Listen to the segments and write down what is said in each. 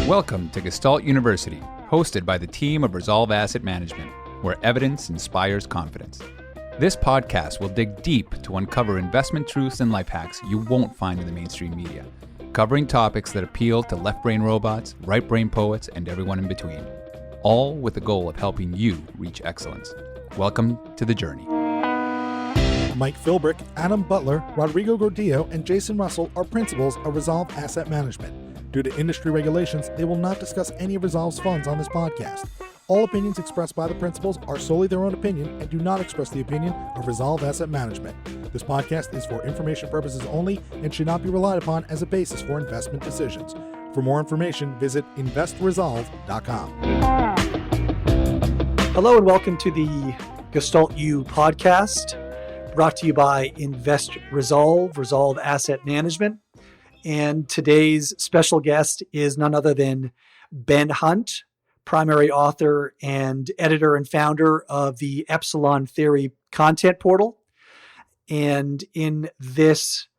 Welcome to Gestalt University, hosted by the team of Resolve Asset Management, where evidence inspires confidence. This podcast will dig deep to uncover investment truths and life hacks you won't find in the mainstream media, covering topics that appeal to left-brain robots, right-brain poets, and everyone in between, all with the goal of helping you reach excellence. Welcome to the journey. Mike Philbrick, Adam Butler, Rodrigo Gordillo, and Jason Russell are principals of Resolve Asset Management. Due to industry regulations, they will not discuss any of Resolve's funds on this podcast. All opinions expressed by the principals are solely their own opinion and do not express the opinion of Resolve Asset Management. This podcast is for information purposes only and should not be relied upon as a basis for investment decisions. For more information, visit investresolve.com. Hello and welcome to the Gestalt U podcast, brought to you by Resolve Asset Management. And today's special guest is none other than Ben Hunt, primary author and editor and founder of the Epsilon Theory content portal. And in this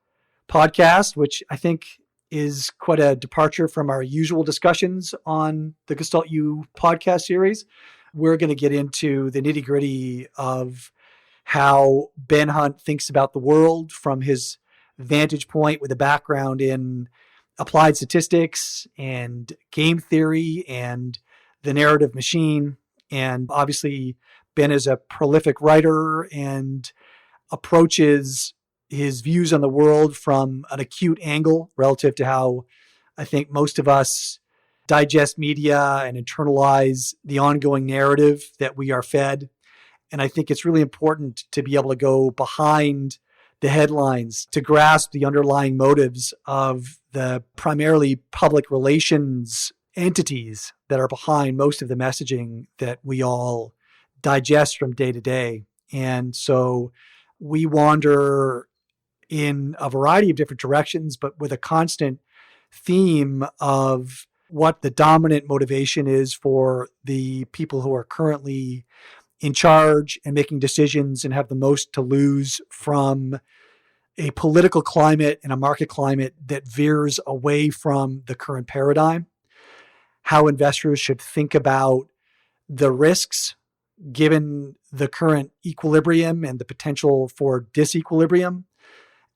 podcast, which I think is quite a departure from our usual discussions on the Gestalt U podcast series, we're going to get into the nitty-gritty of how Ben Hunt thinks about the world from his vantage point with a background in applied statistics and game theory and the narrative machine. And obviously, Ben is a prolific writer and approaches his views on the world from an acute angle relative to how I think most of us digest media and internalize the ongoing narrative that we are fed. And I think it's really important to be able to go behind the headlines to grasp the underlying motives of the primarily public relations entities that are behind most of the messaging that we all digest from day to day. And so we wander in a variety of different directions, but with a constant theme of what the dominant motivation is for the people who are currently in charge and making decisions and have the most to lose from a political climate and a market climate that veers away from the current paradigm, how investors should think about the risks given the current equilibrium and the potential for disequilibrium,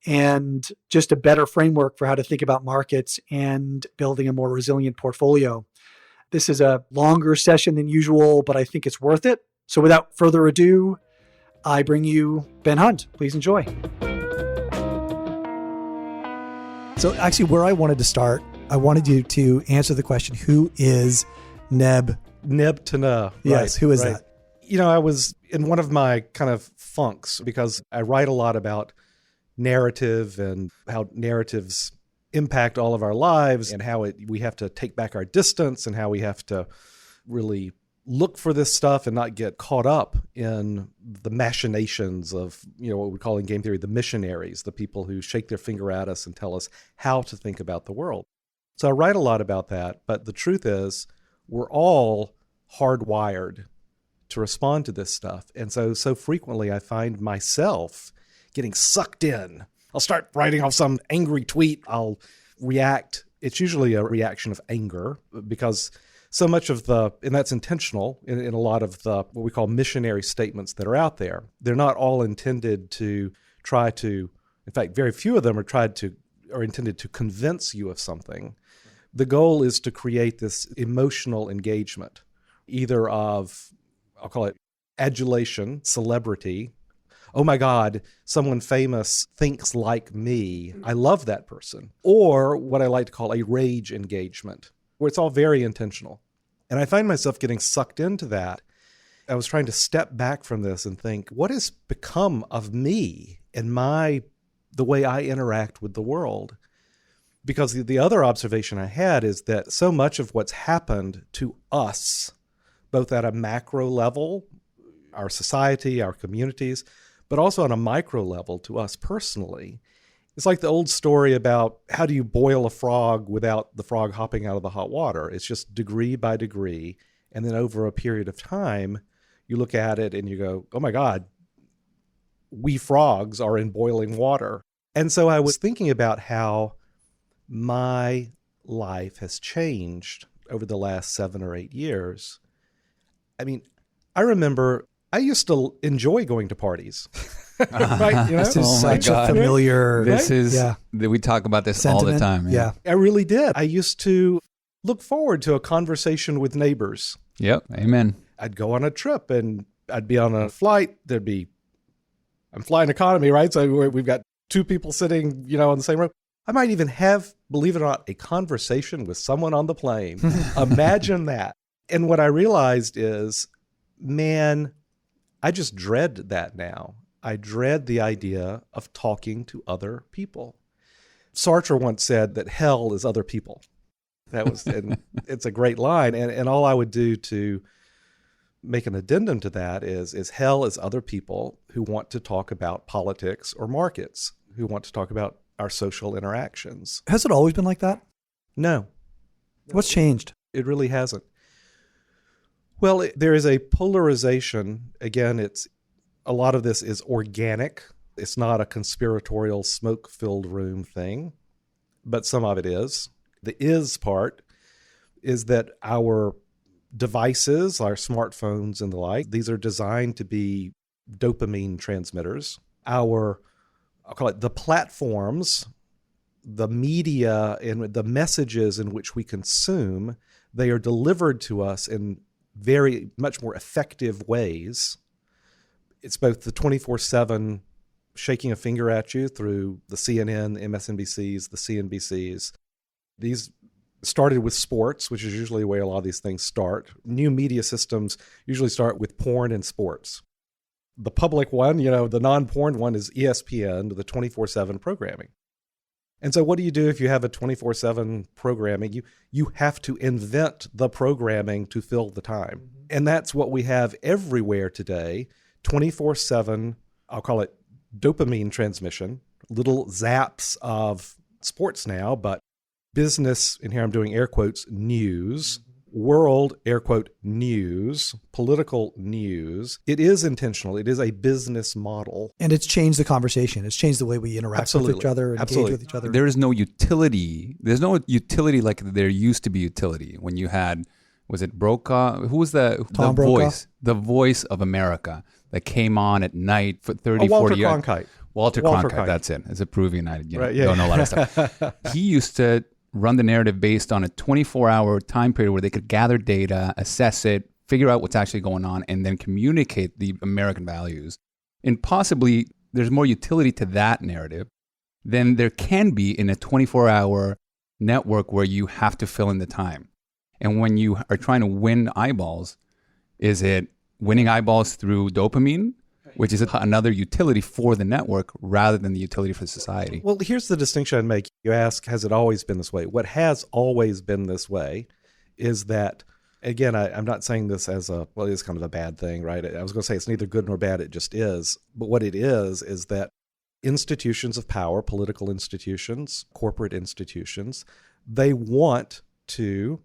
and just a better framework for how to think about markets and building a more resilient portfolio. This is a longer session than usual, but I think it's worth it. So without further ado, I bring you Ben Hunt. Please enjoy. So actually where I wanted to start, I wanted you to answer the question, who is Neb? Neb Tana. Yes, who is that? You know, I was in one of my kind of funks because I write a lot about narrative and how narratives impact all of our lives and how we have to take back our distance and how we have to really look for this stuff and not get caught up in the machinations of, what we call in game theory, the missionaries, the people who shake their finger at us and tell us how to think about the world. So I write a lot about that, but the truth is we're all hardwired to respond to this stuff. And so frequently I find myself getting sucked in. I'll start writing off some angry tweet. I'll react. It's usually a reaction of anger because so much of and that's intentional in a lot of the what we call missionary statements that are out there. They're not all intended to try to, in fact, very few of them are intended to convince you of something. The goal is to create this emotional engagement, either of, I'll call it adulation, celebrity. Oh my God, someone famous thinks like me. I love that person. Or what I like to call a rage engagement, where it's all very intentional. And I find myself getting sucked into that. I was trying to step back from this and think, what has become of me and the way I interact with the world? Because the other observation I had is that so much of what's happened to us, both at a macro level, our society, our communities, but also on a micro level to us personally, it's like the old story about how do you boil a frog without the frog hopping out of the hot water? It's just degree by degree. And then over a period of time, you look at it and you go, oh my God, we frogs are in boiling water. And so I was thinking about how my life has changed over the last 7 or 8 years. I mean, I remember I used to enjoy going to parties. Right? You know? This is Oh my such God. a familiar. This is, Yeah. we talk about this all the Sentiment. time. Yeah. I really did. I used to look forward to a conversation with neighbors. Yep. Amen. I'd go on a trip and I'd be on a flight. I'm flying economy, right? So we've got 2 people sitting, on the same row. I might even have, believe it or not, a conversation with someone on the plane. Imagine that. And what I realized is, man, I just dread that now. I dread the idea of talking to other people. Sartre once said that hell is other people. That was, and it's a great line. And all I would do to make an addendum to that is hell is other people who want to talk about politics or markets, who want to talk about our social interactions. Has it always been like that? No, What's changed? it really hasn't. Well, there is a polarization. Again, a lot of this is organic. It's not a conspiratorial smoke-filled room thing, but some of it is. The is part is that our devices, our smartphones and the like, these are designed to be dopamine transmitters. I'll call it the platforms, the media, and the messages in which we consume, they are delivered to us in very much more effective ways. It's both the 24/7 shaking a finger at you through the CNN, MSNBCs, the CNBCs. These started with sports, which is usually where a lot of these things start. New media systems usually start with porn and sports. The public one, the non-porn one is ESPN, the 24/7 programming. And so what do you do if you have a 24/7 programming? You have to invent the programming to fill the time. Mm-hmm. And that's what we have everywhere today, 24/7, I'll call it dopamine transmission, little zaps of sports now, but business, and here I'm doing air quotes, news, world, air quote, news, political news. It is intentional. It is a business model. And it's changed the conversation. It's changed the way we interact Absolutely. with each other, engage with each other. There is no utility. There's no utility like there used to be utility when you had, was it Brokaw? Who was the Brokaw? voice? The voice of America that came on at night for 30, Walter 40 years. Cronkite. Walter Cronkite, that's it. It's a Peruvian. I Right, yeah. don't know a lot of stuff. He used to run the narrative based on a 24-hour time period where they could gather data, assess it, figure out what's actually going on, and then communicate the American values. And possibly there's more utility to that narrative than there can be in a 24-hour network where you have to fill in the time. And when you are trying to win eyeballs, is it winning eyeballs through dopamine, which is another utility for the network rather than the utility for society? Well, here's the distinction I'd make. You ask, has it always been this way? What has always been this way is that, again, I'm not saying this as it is kind of a bad thing, right? I was going to say it's neither good nor bad, it just is. But what it is that institutions of power, political institutions, corporate institutions, they want to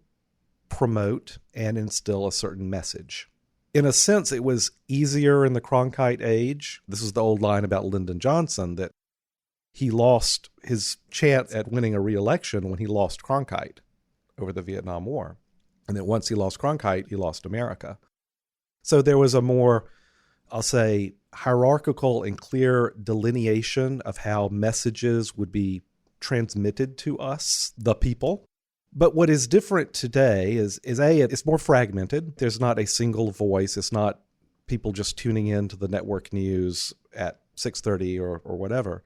promote and instill a certain message. In a sense, it was easier in the Cronkite age. This is the old line about Lyndon Johnson, that he lost his chance at winning a re-election when he lost Cronkite over the Vietnam War. And that once he lost Cronkite, he lost America. So there was a more, I'll say, hierarchical and clear delineation of how messages would be transmitted to us, the people. But what is different today is it's more fragmented. There's not a single voice. It's not people just tuning in to the network news at 6:30 or whatever.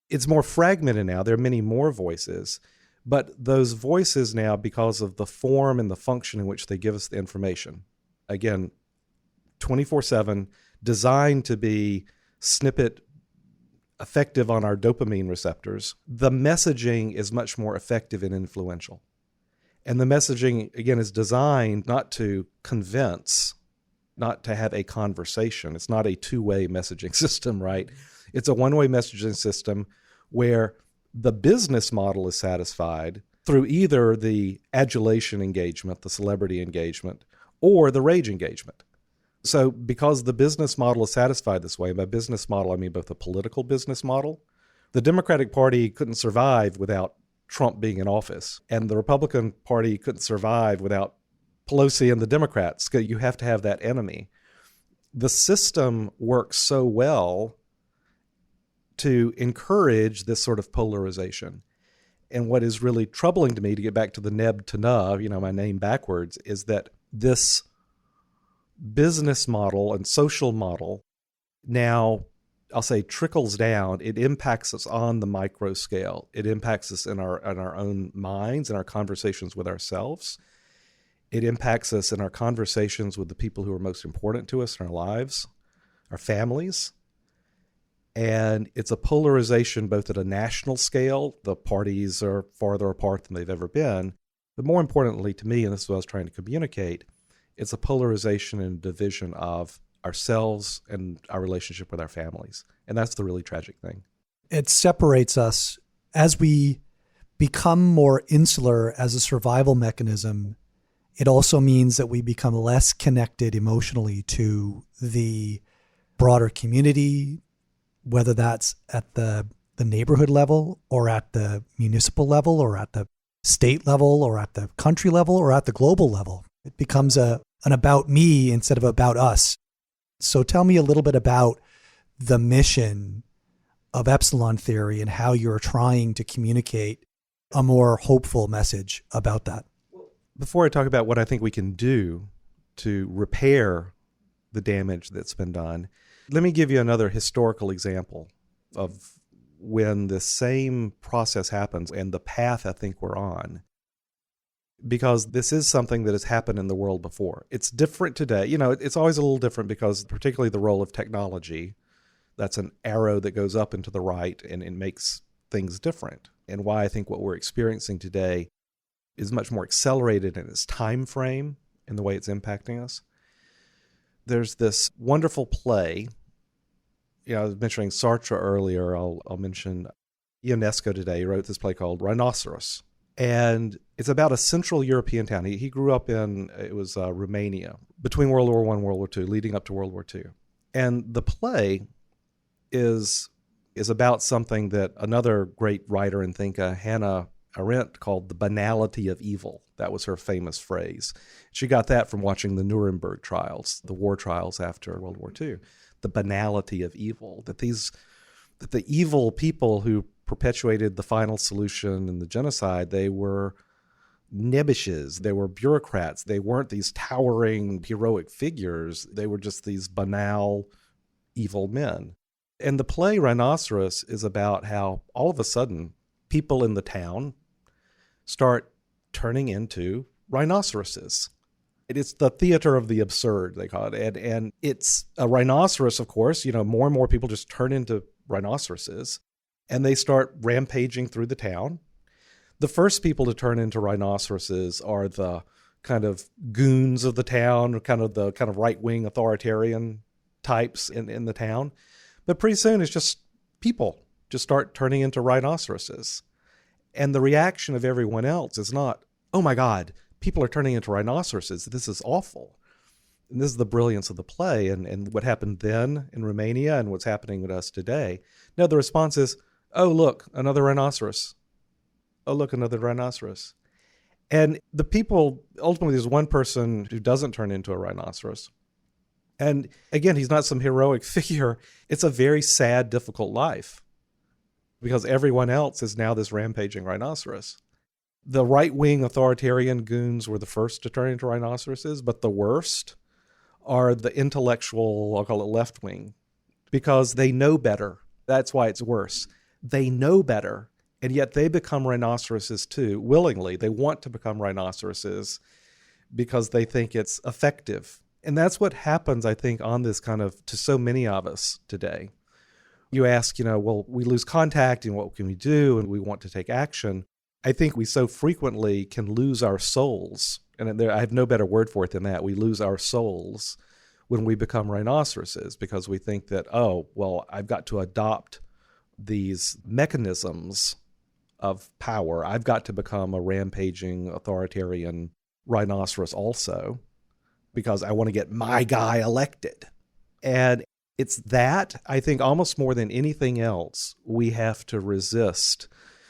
It's more fragmented now. There are many more voices. But those voices now, because of the form and the function in which they give us the information, again, 24/7, designed to be snippet effective on our dopamine receptors, the messaging is much more effective and influential. And the messaging, again, is designed not to convince, not to have a conversation. It's not a two-way messaging system, right? It's a one-way messaging system where the business model is satisfied through either the adulation engagement, the celebrity engagement, or the rage engagement. So because the business model is satisfied this way, and by business model I mean both a political business model, the Democratic Party couldn't survive without Trump being in office. And the Republican Party couldn't survive without Pelosi and the Democrats. You have to have that enemy. The system works so well to encourage this sort of polarization. And what is really troubling to me, to get back to the neb to nub, my name backwards, is that this business model and social model now, I'll say, trickles down. It impacts us on the micro scale. It impacts us in our own minds, in our conversations with ourselves. It impacts us in our conversations with the people who are most important to us in our lives, our families. And it's a polarization both at a national scale. The parties are farther apart than they've ever been. But more importantly to me, and this is what I was trying to communicate, it's a polarization and division of ourselves and our relationship with our families. And that's the really tragic thing. It separates us as we become more insular as a survival mechanism. It also means that we become less connected emotionally to the broader community, whether that's at the neighborhood level or at the municipal level or at the state level or at the country level or at the global level. It becomes an about me instead of about us. So tell me a little bit about the mission of Epsilon Theory and how you're trying to communicate a more hopeful message about that. Before I talk about what I think we can do to repair the damage that's been done, let me give you another historical example of when the same process happens and the path I think we're on. Because this is something that has happened in the world before. It's different today. It's always a little different because particularly the role of technology, that's an arrow that goes up and to the right and it makes things different. And why I think what we're experiencing today is much more accelerated in its time frame and the way it's impacting us. There's this wonderful play. I was mentioning Sartre earlier. I'll mention Ionesco today. He wrote this play called Rhinoceros. And it's about a Central European town. He grew up in, Romania, between World War I and World War II, leading up to World War II. And the play is about something that another great writer and thinker, Hannah Arendt, called the banality of evil. That was her famous phrase. She got that from watching the Nuremberg trials, the war trials after World War II. The banality of evil, that the evil people who perpetuated the final solution and the genocide, they were nebbishes, they were bureaucrats, they weren't these towering heroic figures, they were just these banal evil men. And the play Rhinoceros is about how all of a sudden people in the town start turning into rhinoceroses. It's the theater of the absurd, they call it. And it's a rhinoceros, of course. More and more people just turn into rhinoceroses and they start rampaging through the town. The first people to turn into rhinoceroses are the kind of goons of the town, kind of right-wing authoritarian types in the town. But pretty soon it's just people just start turning into rhinoceroses. And the reaction of everyone else is not, oh my God, people are turning into rhinoceroses. This is awful. And this is the brilliance of the play and what happened then in Romania and what's happening with us today. No, the response is, oh, look, another rhinoceros. Oh, look, another rhinoceros. And the people, ultimately, there's one person who doesn't turn into a rhinoceros. And again, he's not some heroic figure. It's a very sad, difficult life because everyone else is now this rampaging rhinoceros. The right-wing authoritarian goons were the first to turn into rhinoceroses, but the worst are the intellectual, I'll call it left wing, because they know better. That's why it's worse. They know better, and yet they become rhinoceroses too, willingly. They want to become rhinoceroses because they think it's effective. And that's what happens, I think, on this kind of, to so many of us today. You ask, well, we lose contact, and what can we do? And we want to take action. I think we so frequently can lose our souls. And I have no better word for it than that. We lose our souls when we become rhinoceroses because we think that, oh, well, I've got to adopt these mechanisms of power. I've got to become a rampaging authoritarian rhinoceros also because I want to get my guy elected. And it's that, I think, almost more than anything else, we have to resist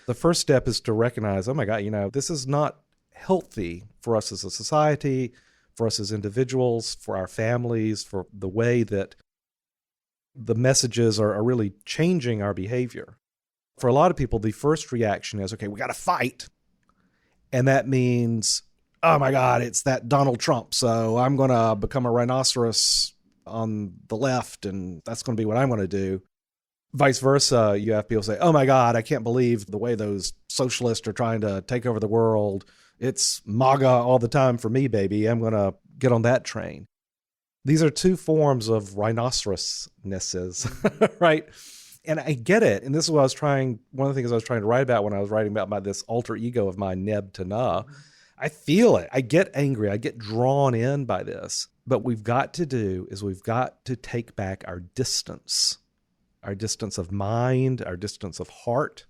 The first step is to recognize, oh my God, this is not healthy for us as a society, for us as individuals, for our families, for the way that the messages are really changing our behavior. For a lot of people, the first reaction is, okay, we got to fight. And that means, oh my God, it's that Donald Trump. So I'm going to become a rhinoceros on the left, and that's going to be what I'm going to do. Vice versa, you have people say, oh my God, I can't believe the way those socialists are trying to take over the world. It's MAGA all the time for me, baby. I'm going to get on that train. These are two forms of rhinocerosnesses, right? And I get it. And this is what one of the things I was trying to write about when I was writing about this alter ego of mine, Neb to Na. I feel it. I get angry. I get drawn in by this. But we've got to take back our distance of mind, our distance of heart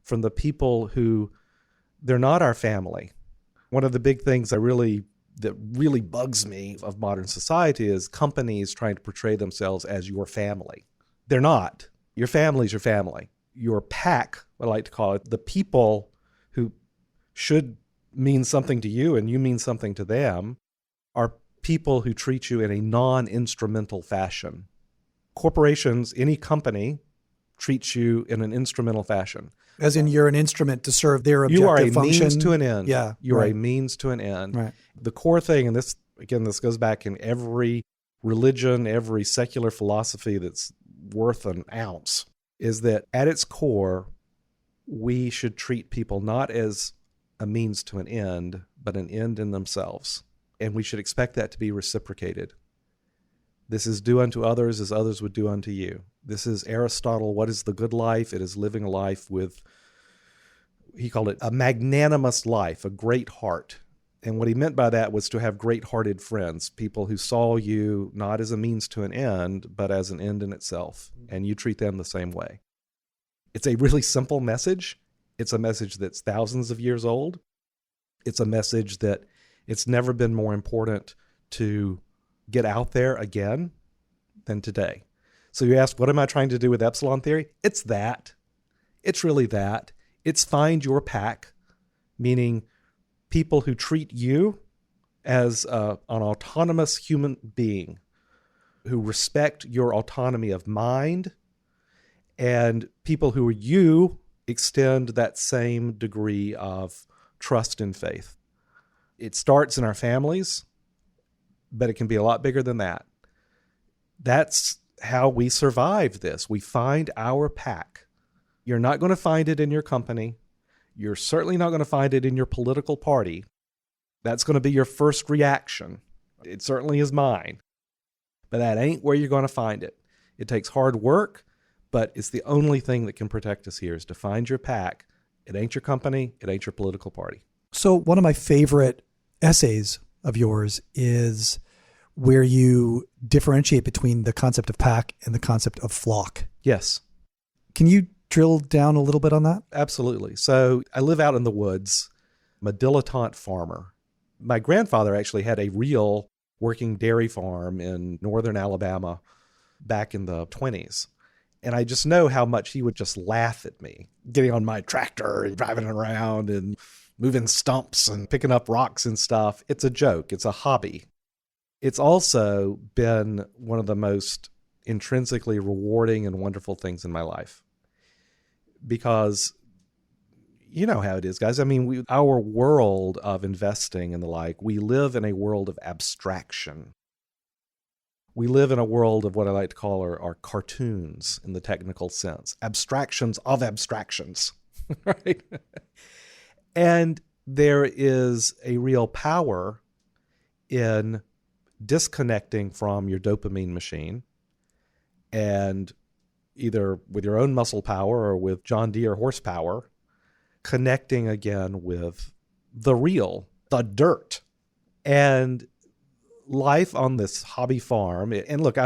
from the people who, they're not our family. One of the big things that really bugs me of modern society is companies trying to portray themselves as your family. They're not. Your family's your family. Your pack, I like to call it, the people who should mean something to you and you mean something to them, are people who treat you in a non-instrumental fashion. Corporations, any company, treats you in an instrumental fashion. As in, you're an instrument to serve their objective function. You are a means to an end. Yeah, you are a means to an end. Right. The core thing, and this goes back in every religion, every secular philosophy that's worth an ounce, is that at its core, we should treat people not as a means to an end, but an end in themselves. And we should expect that to be reciprocated. This is do unto others as others would do unto you. This is Aristotle. What is the good life? It is living a life with, he called it a magnanimous life, a great heart. And what he meant by that was to have great-hearted friends, people who saw you not as a means to an end, but as an end in itself. And you treat them the same way. It's a really simple message. It's a message that's thousands of years old. It's a message that it's never been more important to get out there again than today. So you ask, what am I trying to do with Epsilon Theory? It's that. It's really that. It's find your pack, meaning people who treat you as an autonomous human being, who respect your autonomy of mind, and people who you extend that same degree of trust and faith. It starts in our families, but it can be a lot bigger than that. That's how we survive this. We find our pack. You're not going to find it in your company. You're certainly not going to find it in your political party. That's going to be your first reaction. It certainly is mine. But that ain't where you're going to find it. It takes hard work, but it's the only thing that can protect us here is to find your pack. It ain't your company. It ain't your political party. So one of my favorite essays of yours is where you differentiate between the concept of pack and the concept of flock. Yes. Can you drill down a little bit on that? Absolutely. So I live out in the woods. I'm a dilettante farmer. My grandfather actually had a real working dairy farm in northern Alabama back in the 1920s. And I just know how much he would just laugh at me getting on my tractor and driving around and moving stumps and picking up rocks and stuff. It's a joke. It's a hobby. It's also been one of the most intrinsically rewarding and wonderful things in my life. Because you know how it is, guys. I mean, our world of investing and the like, we live in a world of abstraction. We live in a world of what I like to call our cartoons in the technical sense. Abstractions of abstractions, right? And there is a real power in disconnecting from your dopamine machine and either with your own muscle power or with John Deere horsepower, connecting again with the real, the dirt. And life on this hobby farm, and look,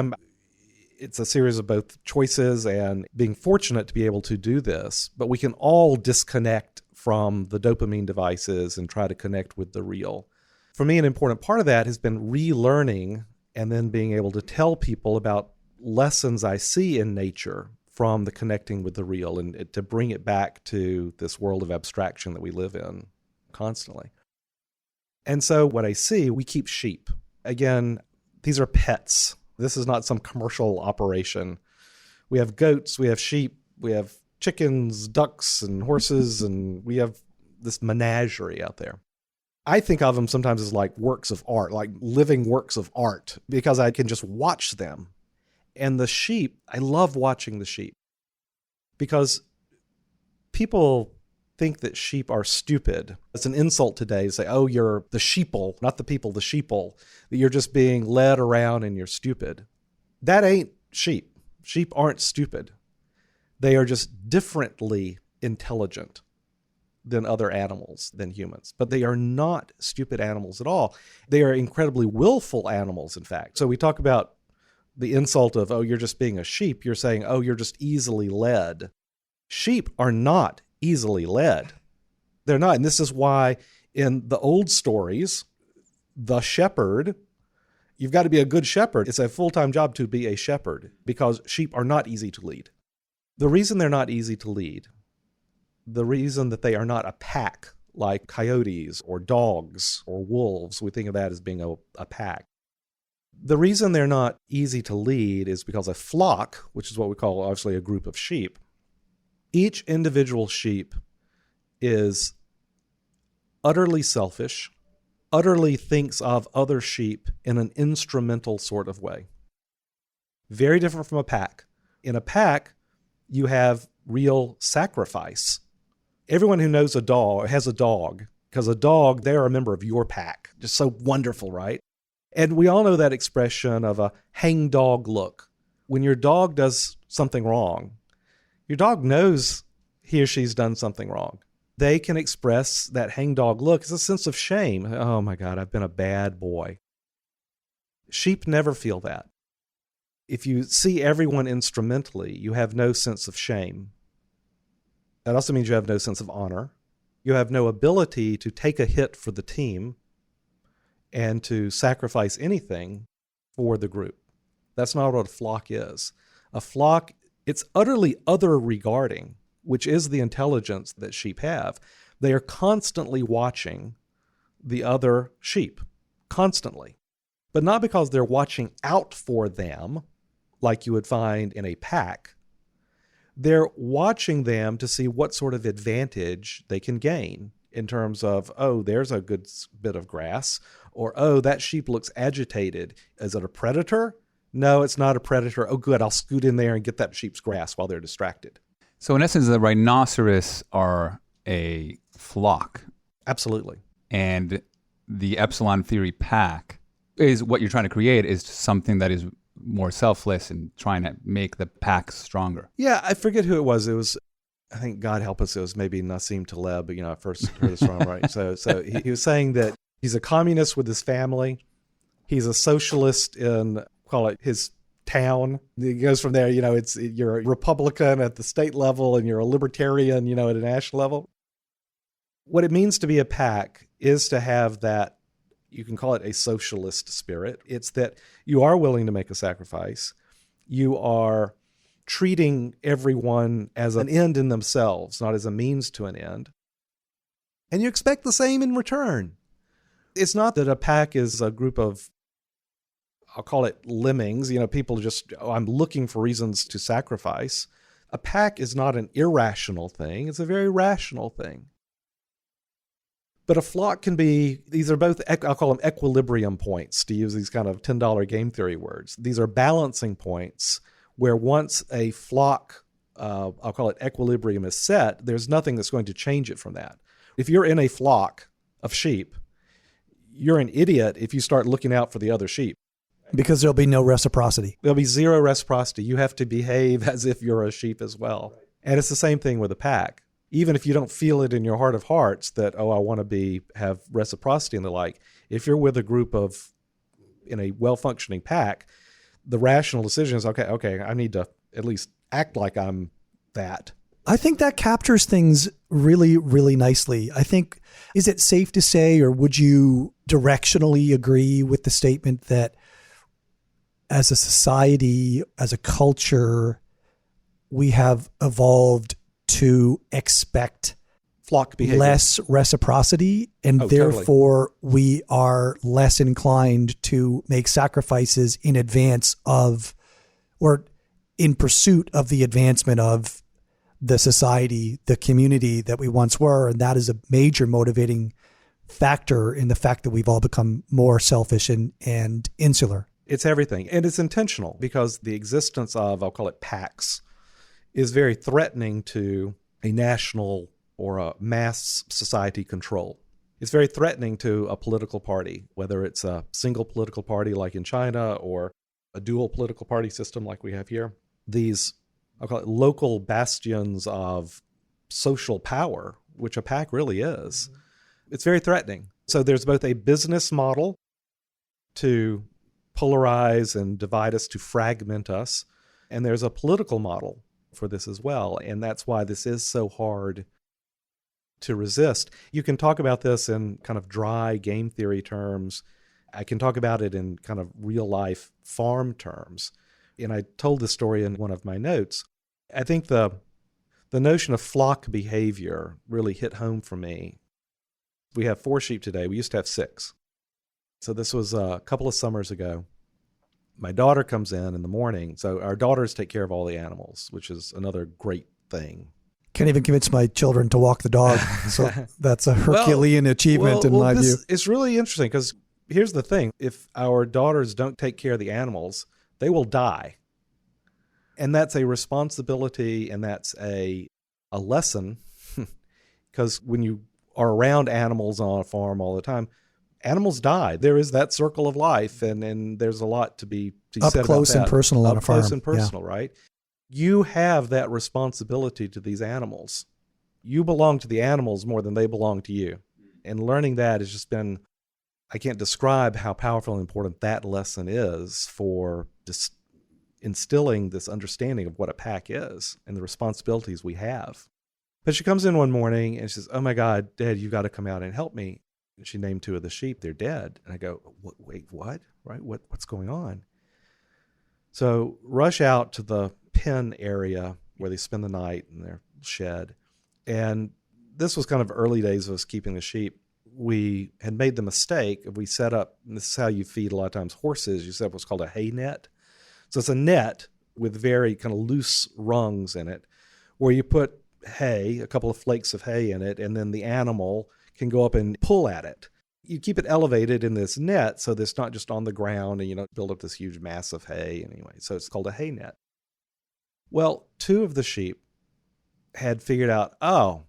it's a series of both choices and being fortunate to be able to do this, but we can all disconnect from the dopamine devices and try to connect with the real. For me, an important part of that has been relearning and then being able to tell people about lessons I see in nature from the connecting with the real and to bring it back to this world of abstraction that we live in constantly. And so what I see, we keep sheep. Again, these are pets. This is not some commercial operation. We have goats, we have sheep, we have chickens, ducks, and horses, and we have this menagerie out there. I think of them sometimes as like works of art, like living works of art, because I can just watch them. And the sheep, I love watching the sheep because people think that sheep are stupid. It's an insult today to say, oh, you're the sheeple, not the people, the sheeple, that you're just being led around and you're stupid. That ain't sheep. Sheep aren't stupid. They are just differently intelligent than other animals, than humans. But they are not stupid animals at all. They are incredibly willful animals, in fact. So we talk about the insult of, oh, you're just being a sheep. You're saying, oh, you're just easily led. Sheep are not easily led. They're not. And this is why in the old stories, the shepherd, you've got to be a good shepherd. It's a full-time job to be a shepherd because sheep are not easy to lead. The reason they're not easy to lead, the reason that they are not a pack like coyotes or dogs or wolves, we think of that as being a pack. The reason they're not easy to lead is because a flock, which is what we call obviously a group of sheep, each individual sheep is utterly selfish, utterly thinks of other sheep in an instrumental sort of way. Very different from a pack. In a pack, you have real sacrifice. Everyone who knows a dog has a dog, because a dog, they're a member of your pack. Just so wonderful, right? And we all know that expression of a hangdog look. When your dog does something wrong, your dog knows he or she's done something wrong. They can express that hangdog look as a sense of shame. Oh my God, I've been a bad boy. Sheep never feel that. If you see everyone instrumentally, you have no sense of shame. That also means you have no sense of honor. You have no ability to take a hit for the team and to sacrifice anything for the group. That's not what a flock is. A flock, it's utterly other-regarding, which is the intelligence that sheep have. They are constantly watching the other sheep, constantly. But not because they're watching out for them, like you would find in a pack. They're watching them to see what sort of advantage they can gain in terms of, oh, there's a good bit of grass, or, oh, that sheep looks agitated. Is it a predator? No, it's not a predator. Oh, good, I'll scoot in there and get that sheep's grass while they're distracted. So in essence, the rhinoceros are a flock. Absolutely. And the Epsilon Theory pack is what you're trying to create is something that is more selfless and trying to make the pack stronger. Yeah, I forget who it was. It was, I think, God help us, it was maybe Nassim Taleb, but, I first heard this from him, right? So he was saying that he's a communist with his family. He's a socialist in, call it, his town. It goes from there, you're a Republican at the state level and you're a libertarian, at a national level. What it means to be a pack is to have that, you can call it a socialist spirit. It's that you are willing to make a sacrifice. You are treating everyone as an end in themselves, not as a means to an end. And you expect the same in return. It's not that a pack is a group of, I'll call it lemmings, people just, I'm looking for reasons to sacrifice. A pack is not an irrational thing. It's a very rational thing. But a flock can be, these are both, I'll call them equilibrium points, to use these kind of $10 game theory words. These are balancing points where once a flock, I'll call it equilibrium, is set, there's nothing that's going to change it from that. If you're in a flock of sheep, you're an idiot if you start looking out for the other sheep. Because there'll be no reciprocity. There'll be zero reciprocity. You have to behave as if you're a sheep as well. And it's the same thing with a pack. Even if you don't feel it in your heart of hearts that, oh, I want to have reciprocity and the like, if you're with a group in a well-functioning pack, the rational decision is, okay, I need to at least act like I'm that. I think that captures things really, really nicely. I think, is it safe to say, or would you directionally agree with the statement that as a society, as a culture, we have evolved to expect Flock behavior. less reciprocity, and therefore we are less inclined to make sacrifices in advance of or in pursuit of the advancement of the society, the community that we once were. And that is a major motivating factor in the fact that we've all become more selfish and insular. It's everything. And it's intentional because the existence of, I'll call it packs, is very threatening to a national or a mass society control. It's very threatening to a political party, whether it's a single political party like in China or a dual political party system like we have here. These, I'll call it local bastions of social power, which a pack really is. It's very threatening. So there's both a business model to polarize and divide us, to fragment us, and there's a political model for this as well. And that's why this is so hard to resist. You can talk about this in kind of dry game theory terms. I can talk about it in kind of real life farm terms. And I told this story in one of my notes. I think the notion of flock behavior really hit home for me. We have 4 sheep today. We used to have 6. So this was a couple of summers ago. My daughter comes in the morning. So our daughters take care of all the animals, which is another great thing. Can't even convince my children to walk the dog. So that's a Herculean achievement in my view. It's really interesting because here's the thing. If our daughters don't take care of the animals, they will die. And that's a responsibility and that's a lesson because when you are around animals on a farm all the time, animals die. There is that circle of life, and there's a lot to be said about that. Up close and personal on a farm. Up close and personal, right? You have that responsibility to these animals. You belong to the animals more than they belong to you. And learning that has just been, I can't describe how powerful and important that lesson is for just instilling this understanding of what a pack is and the responsibilities we have. But she comes in one morning and she says, "Oh my God, Dad, you got to come out and help me." And she named 2 of the sheep. They're dead. And I go, "Wait, what? Right? What's going on?" So rush out to the pen area where they spend the night in their shed. And this was kind of early days of us keeping the sheep. We had made the mistake of we set up, and this is how you feed a lot of times horses, you set up what's called a hay net. So it's a net with very kind of loose rungs in it where you put hay, a couple of flakes of hay in it, and then the animal can go up and pull at it. You keep it elevated in this net so that it's not just on the ground and you don't build up this huge mass of hay anyway. So it's called a hay net. Well, 2 of the sheep had figured out, oh,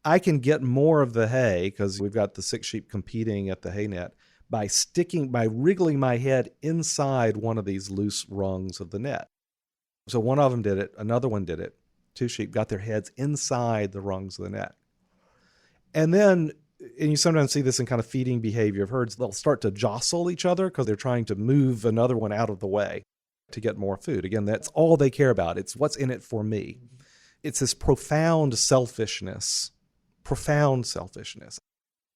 I can get more of the hay because we've got the 6 sheep competing at the hay net by wriggling my head inside one of these loose rungs of the net. So one of them did it. Another one did it. 2 sheep got their heads inside the rungs of the net. And then, and you sometimes see this in kind of feeding behavior of herds, they'll start to jostle each other because they're trying to move another one out of the way to get more food. Again, that's all they care about. It's what's in it for me. It's this profound selfishness.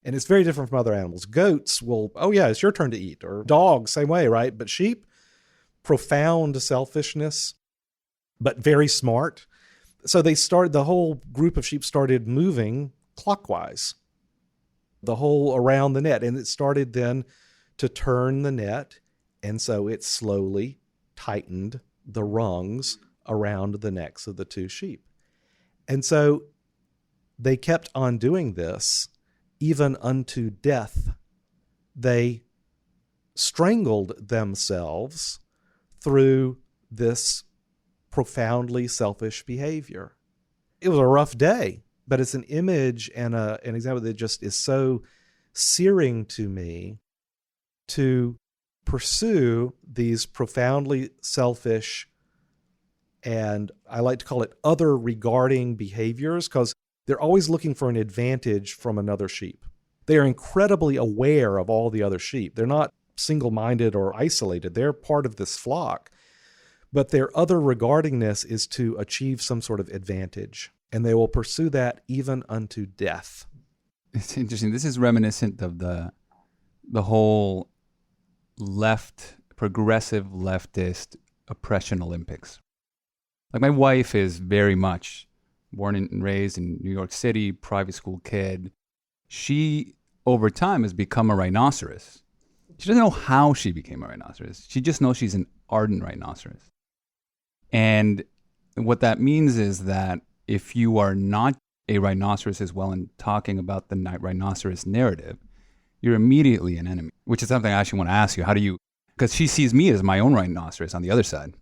And it's very different from other animals. Goats will, oh yeah, it's your turn to eat. Or dogs, same way, right? But sheep, profound selfishness, but very smart. So the whole group of sheep started moving clockwise, the whole around the net. And it started then to turn the net. And so it slowly tightened the rungs around the necks of the 2 sheep. And so they kept on doing this even unto death. They strangled themselves through this profoundly selfish behavior. It was a rough day, but it's an image and an example that just is so searing to me to pursue these profoundly selfish, and I like to call it other regarding behaviors, because they're always looking for an advantage from another sheep. They are incredibly aware of all the other sheep. They're not single-minded or isolated. They're part of this flock. But their other regardingness is to achieve some sort of advantage, and they will pursue that even unto death. It's interesting. This is reminiscent of the whole progressive leftist oppression Olympics. Like my wife is very much born and raised in New York City, private school kid. She, over time, has become a rhinoceros. She doesn't know how she became a rhinoceros. She just knows she's an ardent rhinoceros. And what that means is that if you are not a rhinoceros as well in talking about the rhinoceros narrative, you're immediately an enemy, which is something I actually want to ask you. How do you, because she sees me as my own rhinoceros on the other side.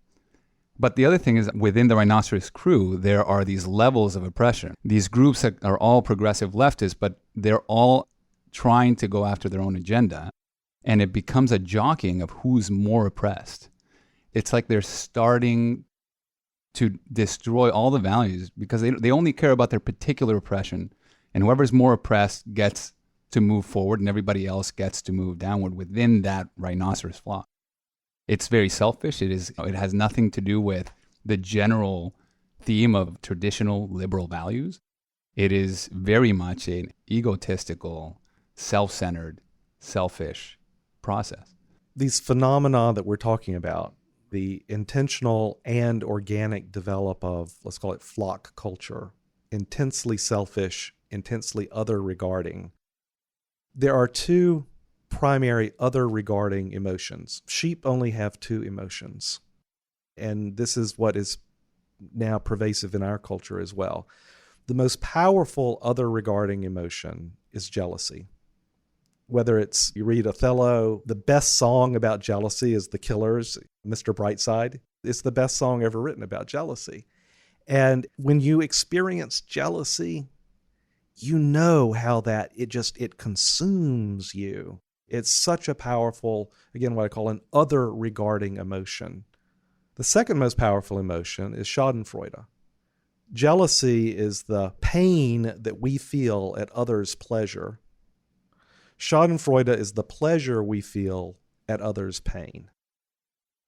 But the other thing is within the rhinoceros crew, there are these levels of oppression. These groups that are all progressive leftists, but they're all trying to go after their own agenda. And it becomes a jockeying of who's more oppressed. It's like they're starting to destroy all the values because they only care about their particular oppression. And whoever's more oppressed gets to move forward and everybody else gets to move downward within that rhinoceros flock. It's very selfish. It has nothing to do with the general theme of traditional liberal values. It is very much an egotistical, self-centered, selfish process. These phenomena that we're talking about, the intentional and organic develop of, let's call it flock culture, intensely selfish, intensely other regarding. There are two primary other regarding emotions. Sheep only have two emotions. And this is what is now pervasive in our culture as well. The most powerful other regarding emotion is jealousy. Whether it's, you read Othello, the best song about jealousy is The Killers, Mr. Brightside. It's the best song ever written about jealousy. And when you experience jealousy, you know how that it consumes you. It's such a powerful, again, what I call an other regarding emotion. The second most powerful emotion is schadenfreude. Jealousy is the pain that we feel at others' pleasure. Schadenfreude is the pleasure we feel at others' pain.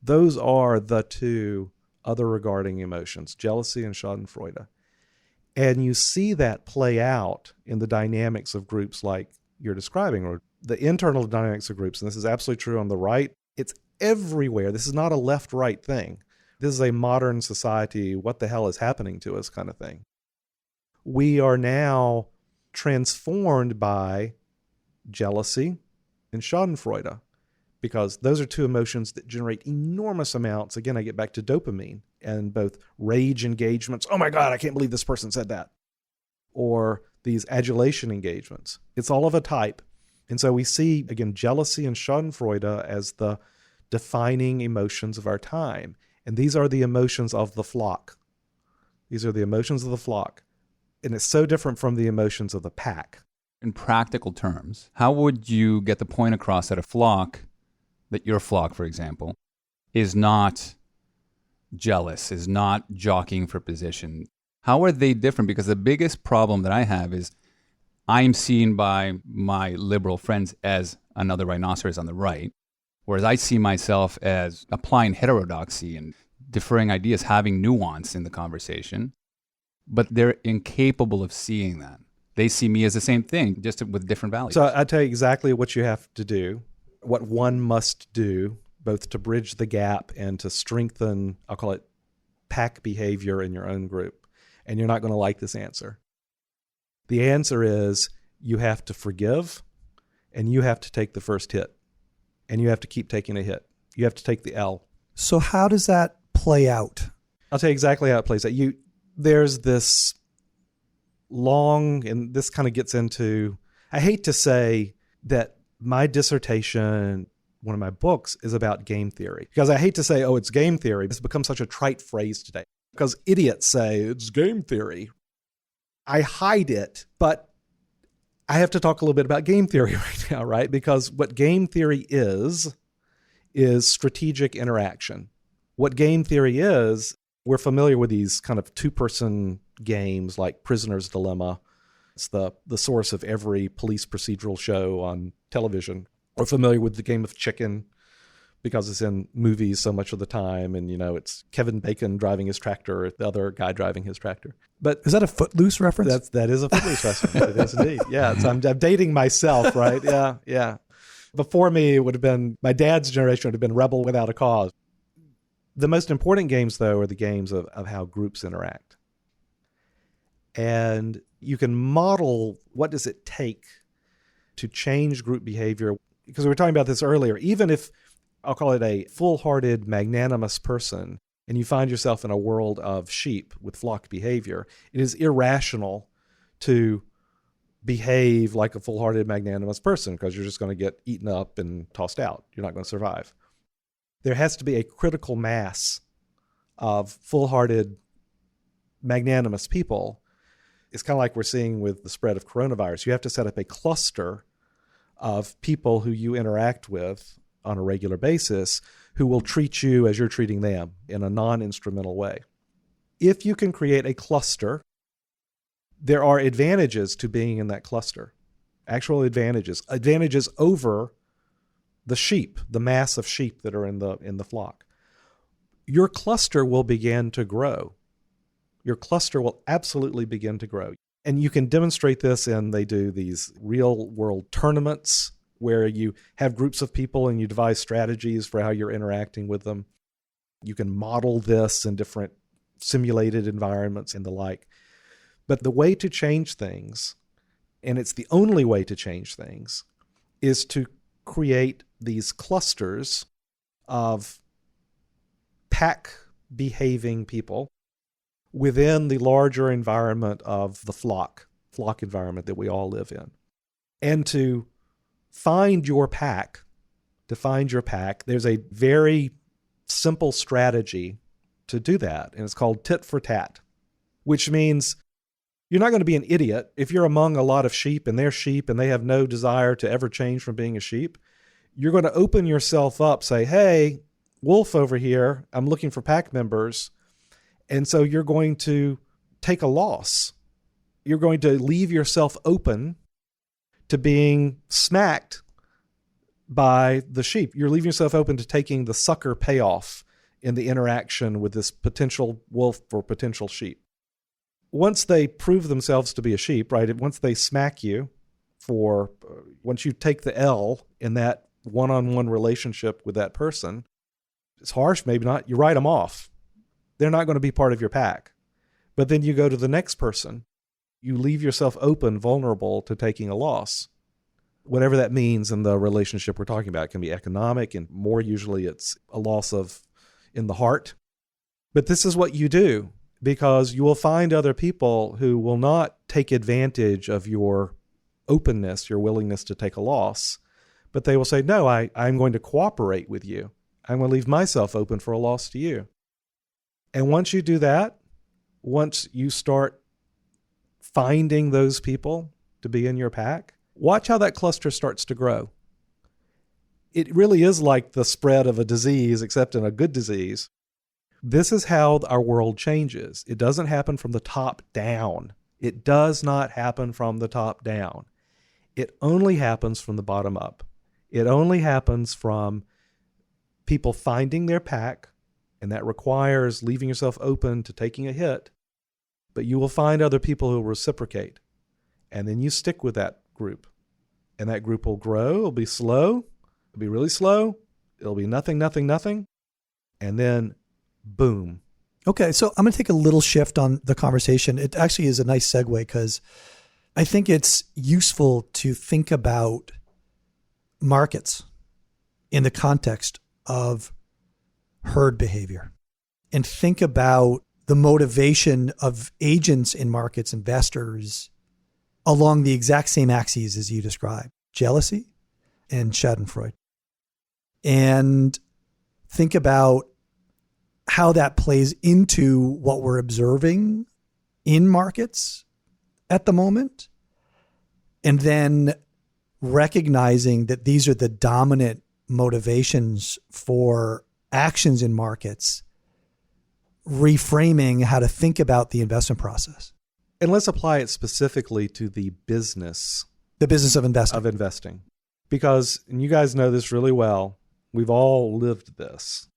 Those are the two other regarding emotions, jealousy and schadenfreude. And you see that play out in the dynamics of groups like you're describing, or the internal dynamics of groups. And this is absolutely true on the right. It's everywhere. This is not a left-right thing. This is a modern society, what the hell is happening to us kind of thing. We are now transformed by jealousy and schadenfreude, because those are two emotions that generate enormous amounts. Again, I get back to dopamine and both rage engagements. Oh my God, I can't believe this person said that. Or these adulation engagements. It's all of a type. And so we see, again, jealousy and schadenfreude as the defining emotions of our time. And these are the emotions of the flock. These are the emotions of the flock. And it's so different from the emotions of the pack. In practical terms, how would you get the point across that that your flock, for example, is not jealous, is not jockeying for position? How are they different? Because the biggest problem that I have is I'm seen by my liberal friends as another rhinoceros on the right, whereas I see myself as applying heterodoxy and differing ideas, having nuance in the conversation, but they're incapable of seeing that. They see me as the same thing, just with different values. So I tell you exactly what you have to do, what one must do, both to bridge the gap and to strengthen, I'll call it pack behavior in your own group. And you're not going to like this answer. The answer is you have to forgive, and you have to take the first hit, and you have to keep taking a hit. You have to take the L. So how does that play out? I'll tell you exactly how it plays out. There's this long, and this kind of gets into, I hate to say that my dissertation, one of my books, is about game theory. Because I hate to say, oh, it's game theory. It's become such a trite phrase today. Because idiots say it's game theory. I hide it, but I have to talk a little bit about game theory right now, right? Because what game theory is strategic interaction. What game theory is, we're familiar with these kind of two-person games like Prisoner's Dilemma. It's the source of every police procedural show on television. We're familiar with the game of chicken because it's in movies so much of the time. And, it's Kevin Bacon driving his tractor, the other guy driving his tractor. But is that a Footloose reference? That is a Footloose reference. It is indeed. Yeah. So I'm dating myself, right? Yeah. Before me, it would have been, my dad's generation would have been Rebel Without a Cause. The most important games, though, are the games of how groups interact. And you can model what does it take to change group behavior. Because we were talking about this earlier. Even if, I'll call it a full-hearted, magnanimous person, and you find yourself in a world of sheep with flock behavior, it is irrational to behave like a full-hearted, magnanimous person because you're just going to get eaten up and tossed out. You're not going to survive. There has to be a critical mass of full-hearted, magnanimous people. It's kind of like we're seeing with the spread of coronavirus. You have to set up a cluster of people who you interact with on a regular basis who will treat you as you're treating them in a non-instrumental way. If you can create a cluster, there are advantages to being in that cluster, actual advantages over the sheep, the mass of sheep that are in the flock. Your cluster will begin to grow. Your cluster will absolutely begin to grow. And you can demonstrate this they do these real world tournaments where you have groups of people and you devise strategies for how you're interacting with them. You can model this in different simulated environments and the like. But the way to change things, and it's the only way to change things, is to create these clusters of pack-behaving people within the larger environment of the flock environment that we all live in. And to find your pack, there's a very simple strategy to do that, and it's called tit for tat, which means you're not going to be an idiot if you're among a lot of sheep and they're sheep and they have no desire to ever change from being a sheep. You're going to open yourself up, say, hey, wolf over here, I'm looking for pack members. And so you're going to take a loss. You're going to leave yourself open to being smacked by the sheep. You're leaving yourself open to taking the sucker payoff in the interaction with this potential wolf or potential sheep. Once they prove themselves to be a sheep, right? Once they smack you once you take the L in that one-on-one relationship with that person, it's harsh, maybe not, you write them off. They're not going to be part of your pack. But then you go to the next person. You leave yourself open, vulnerable to taking a loss. Whatever that means in the relationship we're talking about. It can be economic, and more usually it's a loss in the heart. But this is what you do, because you will find other people who will not take advantage of your openness, your willingness to take a loss, but they will say, no, I'm going to cooperate with you. I'm going to leave myself open for a loss to you. And once you do that, once you start finding those people to be in your pack, watch how that cluster starts to grow. It really is like the spread of a disease, except in a good disease. This is how our world changes. It doesn't happen from the top down. It does not happen from the top down. It only happens from the bottom up. It only happens from people finding their pack, and that requires leaving yourself open to taking a hit. But you will find other people who will reciprocate. And then you stick with that group. And that group will grow. It'll be slow. It'll be really slow. It'll be nothing, nothing, nothing. And then boom. Okay, so I'm going to take a little shift on the conversation. It actually is a nice segue because I think it's useful to think about markets in the context of herd behavior and think about the motivation of agents in markets, investors, along the exact same axes as you described, jealousy and Schadenfreude. And think about how that plays into what we're observing in markets at the moment. And then recognizing that these are the dominant motivations for actions in markets, reframing how to think about the investment process. And let's apply it specifically to the business. The business of investing. Because, and you guys know this really well, we've all lived this,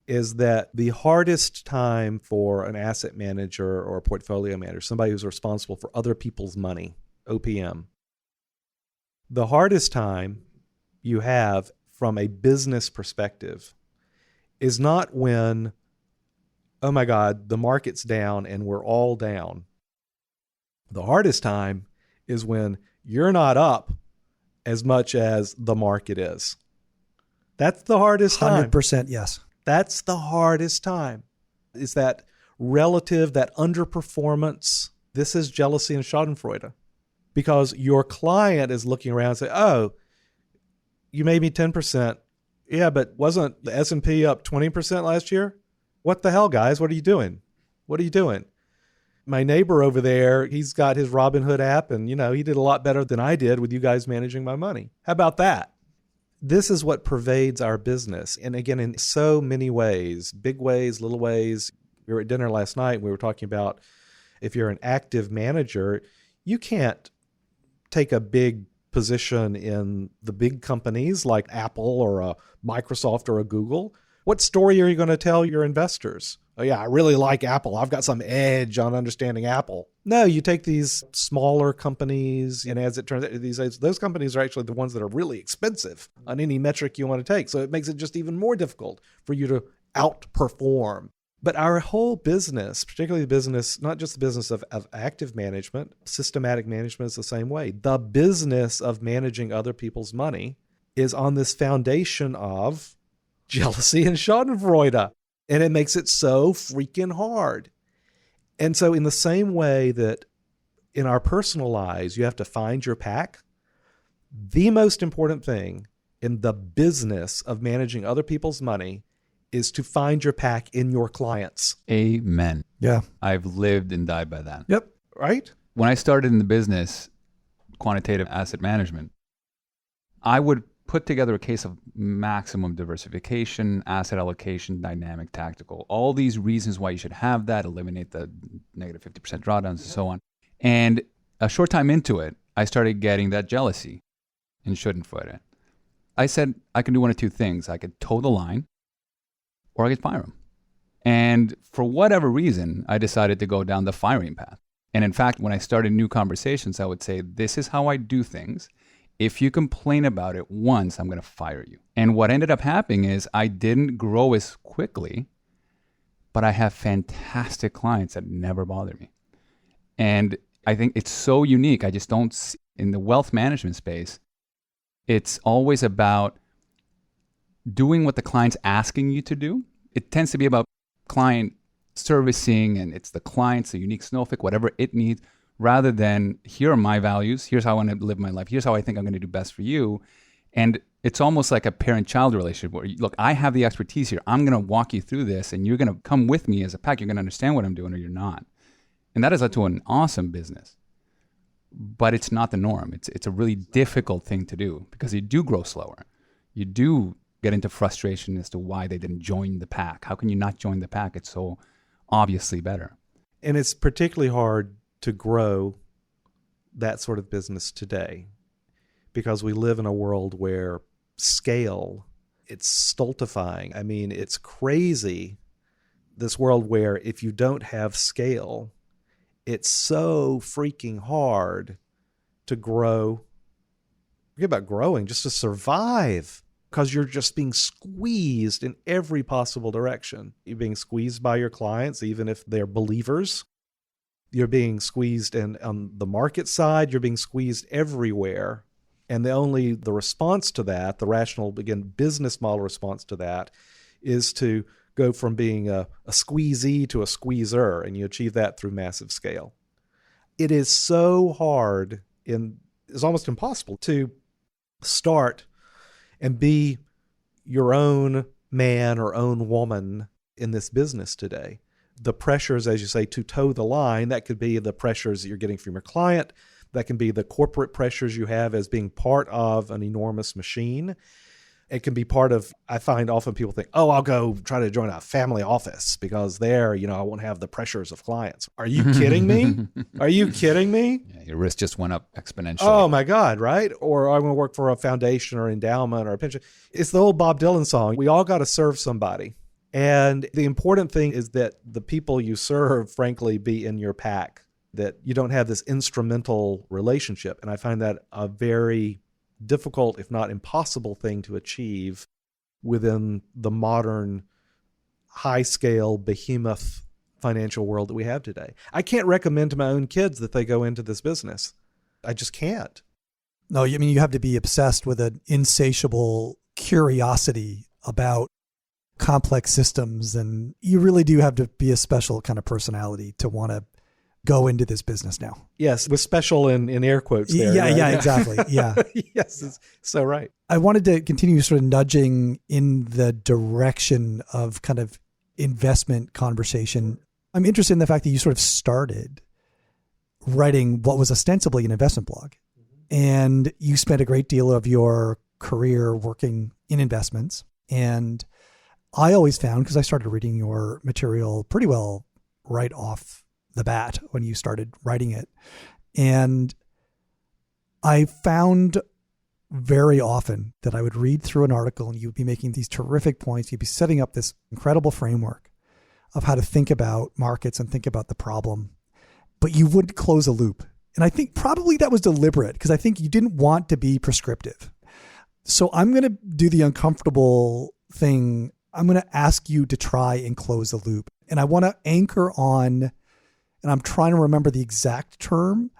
is that the hardest time for an asset manager or a portfolio manager, somebody who's responsible for other people's money, OPM, the hardest time you have from a business perspective is not when, oh my God, the market's down and we're all down. The hardest time is when you're not up as much as the market is. That's the hardest time. 100% yes. That's the hardest time. Is that relative, that underperformance. This is jealousy and schadenfreude. Because your client is looking around and saying, oh, you made me 10%. Yeah, but wasn't the S&P up 20% last year? What the hell, guys? What are you doing? What are you doing? My neighbor over there, he's got his Robinhood app, and, he did a lot better than I did with you guys managing my money. How about that? This is what pervades our business. And again, in so many ways, big ways, little ways. We were at dinner last night, and we were talking about if you're an active manager, you can't take a big position in the big companies like Apple or a Microsoft or a Google. What story are you going to tell your investors? Oh yeah, I really like Apple. I've got some edge on understanding Apple. No, you take these smaller companies, and as it turns out, those companies are actually the ones that are really expensive on any metric you want to take. So it makes it just even more difficult for you to outperform. But our whole business, particularly the business, not just the business of active management, systematic management is the same way. The business of managing other people's money is on this foundation of jealousy and schadenfreude. And it makes it so freaking hard. And so in the same way that in our personal lives, you have to find your pack, the most important thing in the business of managing other people's money is to find your pack in your clients. Amen. Yeah. I've lived and died by that. Yep. Right? When I started in the business, quantitative asset management, I would put together a case of maximum diversification, asset allocation, dynamic, tactical, all these reasons why you should have that, eliminate the negative 50% drawdowns and so on. And a short time into it, I started getting that jealousy and schadenfreude. I said I can do one of two things. I could toe the line or I could fire him. And for whatever reason, I decided to go down the firing path. And in fact, when I started new conversations, I would say, this is how I do things. If you complain about it once, I'm going to fire you. And what ended up happening is I didn't grow as quickly, but I have fantastic clients that never bother me. And I think it's so unique. I just don't see, in the wealth management space, it's always about doing what the client's asking you to do. It tends to be about client servicing, and it's the client's a unique snowflake, whatever it needs, rather than here are my values, here's how I want to live my life, here's how I think I'm going to do best for you. And it's almost like a parent-child relationship where, look, I have the expertise here. I'm going to walk you through this, and you're going to come with me as a pack. You're going to understand what I'm doing, or you're not. And that has led to an awesome business. But it's not the norm. It's a really difficult thing to do because you do grow slower. You do get into frustration as to why they didn't join the pack. How can you not join the pack? It's so obviously better. And it's particularly hard to grow that sort of business today because we live in a world where scale, it's stultifying. I mean, it's crazy, this world where if you don't have scale, it's so freaking hard to grow. Forget about growing, just to survive, because you're just being squeezed in every possible direction. You're being squeezed by your clients, even if they're believers. You're being squeezed on the market side. You're being squeezed everywhere. And the response to that, the rational, again, business model response to that, is to go from being a squeezee to a squeezer, and you achieve that through massive scale. It is so hard, it's almost impossible to start and be your own man or own woman in this business today. The pressures, as you say, to toe the line, that could be the pressures that you're getting from your client. That can be the corporate pressures you have as being part of an enormous machine. It can be part of, I find often people think, oh, I'll go try to join a family office because there, I won't have the pressures of clients. Are you kidding me? Are you kidding me? Yeah, your risk just went up exponentially. Oh my God, right? Or I'm going to work for a foundation or endowment or a pension. It's the old Bob Dylan song. We all got to serve somebody. And the important thing is that the people you serve, frankly, be in your pack, that you don't have this instrumental relationship. And I find that a very difficult, if not impossible thing to achieve within the modern high scale behemoth financial world that we have today. I can't recommend to my own kids that they go into this business. I just can't. No, I mean, you have to be obsessed with an insatiable curiosity about complex systems. And you really do have to be a special kind of personality to want to go into this business now. Yes, with special in air quotes there. Yeah, right? yeah, exactly. Yeah. Yes, it's so right. I wanted to continue sort of nudging in the direction of kind of investment conversation. I'm interested in the fact that you sort of started writing what was ostensibly an investment blog. And you spent a great deal of your career working in investments. And I always found, because I started reading your material pretty well right off the bat when you started writing it. And I found very often that I would read through an article and you'd be making these terrific points. You'd be setting up this incredible framework of how to think about markets and think about the problem, but you wouldn't close a loop. And I think probably that was deliberate because I think you didn't want to be prescriptive. So I'm going to do the uncomfortable thing. I'm going to ask you to try and close the loop. And I want to anchor on, and I'm trying to remember the exact term,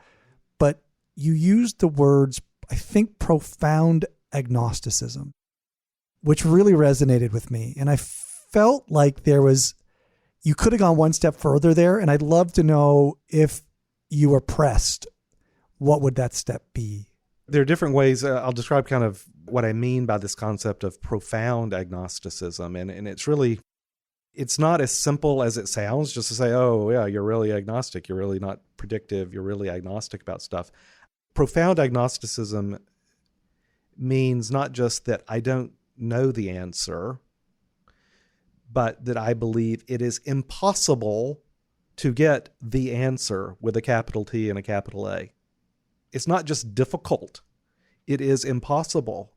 but you used the words, I think, profound agnosticism, which really resonated with me. And I felt like you could have gone one step further there. And I'd love to know if you were pressed, what would that step be? There are different ways. I'll describe kind of what I mean by this concept of profound agnosticism. And it's not as simple as it sounds just to say, oh, yeah, you're really agnostic. You're really not predictive. You're really agnostic about stuff. Profound agnosticism means not just that I don't know the answer, but that I believe it is impossible to get the answer with a capital T and a capital A. It's not just difficult. It is impossible.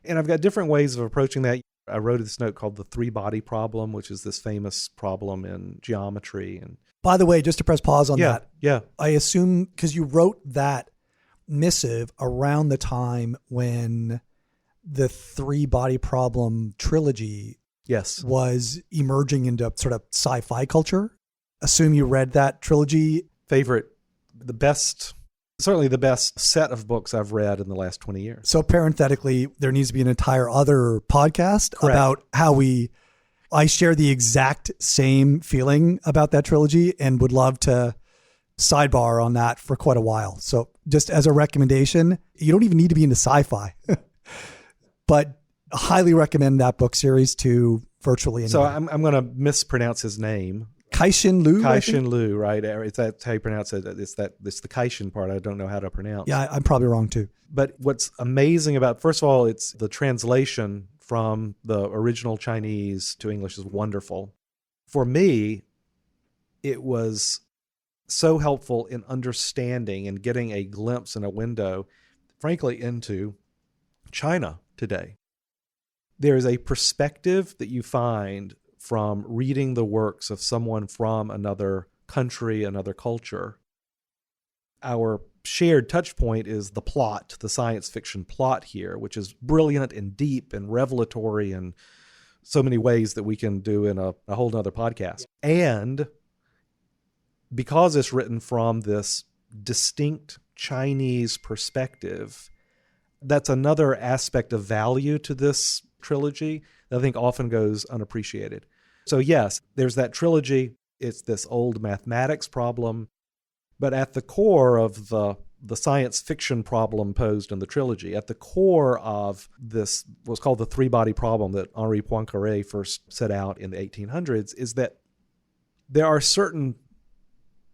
And I've got different ways of approaching that. I wrote this note called the three-body problem, which is this famous problem in geometry. And by the way, just to press pause on that. Yeah. I assume because you wrote that missive around the time when the three-body problem trilogy was emerging into sort of sci-fi culture. Assume you read that trilogy. Favorite, certainly the best set of books I've read in the last 20 years. So parenthetically, there needs to be an entire other podcast about how I share the exact same feeling about that trilogy and would love to sidebar on that for quite a while. So just as a recommendation, you don't even need to be into sci-fi, but I highly recommend that book series to virtually anyone. So I'm going to mispronounce his name. Kai-Shin Liu? Kai-Shin Liu, right? That's how you pronounce it. It's the Kai-Shin part I don't know how to pronounce. Yeah, I'm probably wrong too. But what's amazing about, first of all, it's the translation from the original Chinese to English is wonderful. For me, it was so helpful in understanding and getting a glimpse and a window, frankly, into China today. There is a perspective that you find from reading the works of someone from another country, another culture. Our shared touch point is the plot, the science fiction plot here, which is brilliant and deep and revelatory in so many ways that we can do in a whole nother podcast. And because it's written from this distinct Chinese perspective, that's another aspect of value to this trilogy that I think often goes unappreciated. So yes, there's that trilogy. It's this old mathematics problem, but at the core of the science fiction problem posed in the trilogy, at the core of this what's called the three-body problem that Henri Poincaré first set out in the 1800s, is that there are certain,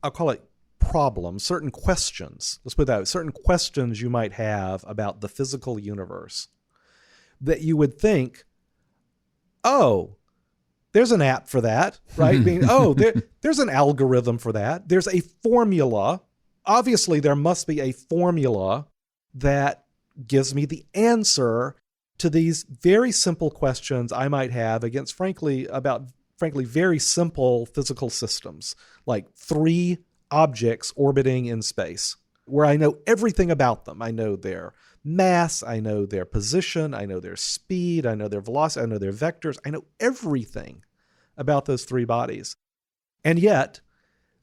I'll call it problems, certain questions, let's put it that way, certain questions you might have about the physical universe that you would think, oh, there's an app for that, right? There's an algorithm for that. There's a formula. Obviously, there must be a formula that gives me the answer to these very simple questions I might have against, frankly, very simple physical systems, like three objects orbiting in space, where I know everything about them. I know their mass, I know their position, I know their speed, I know their velocity, I know their vectors, I know everything about those three bodies. And yet,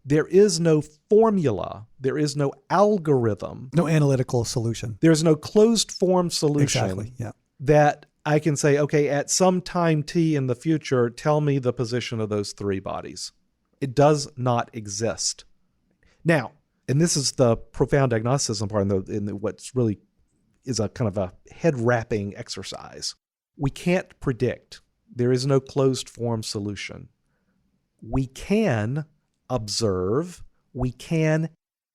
there is no formula, there is no algorithm. No analytical solution. There's no closed form solution Exactly, yeah. that I can say, okay, at some time t in the future, tell me the position of those three bodies. It does not exist. Now, and this is the profound agnosticism part in what's really is a kind of a head-wrapping exercise. We can't predict. There is no closed form solution. We can observe. We can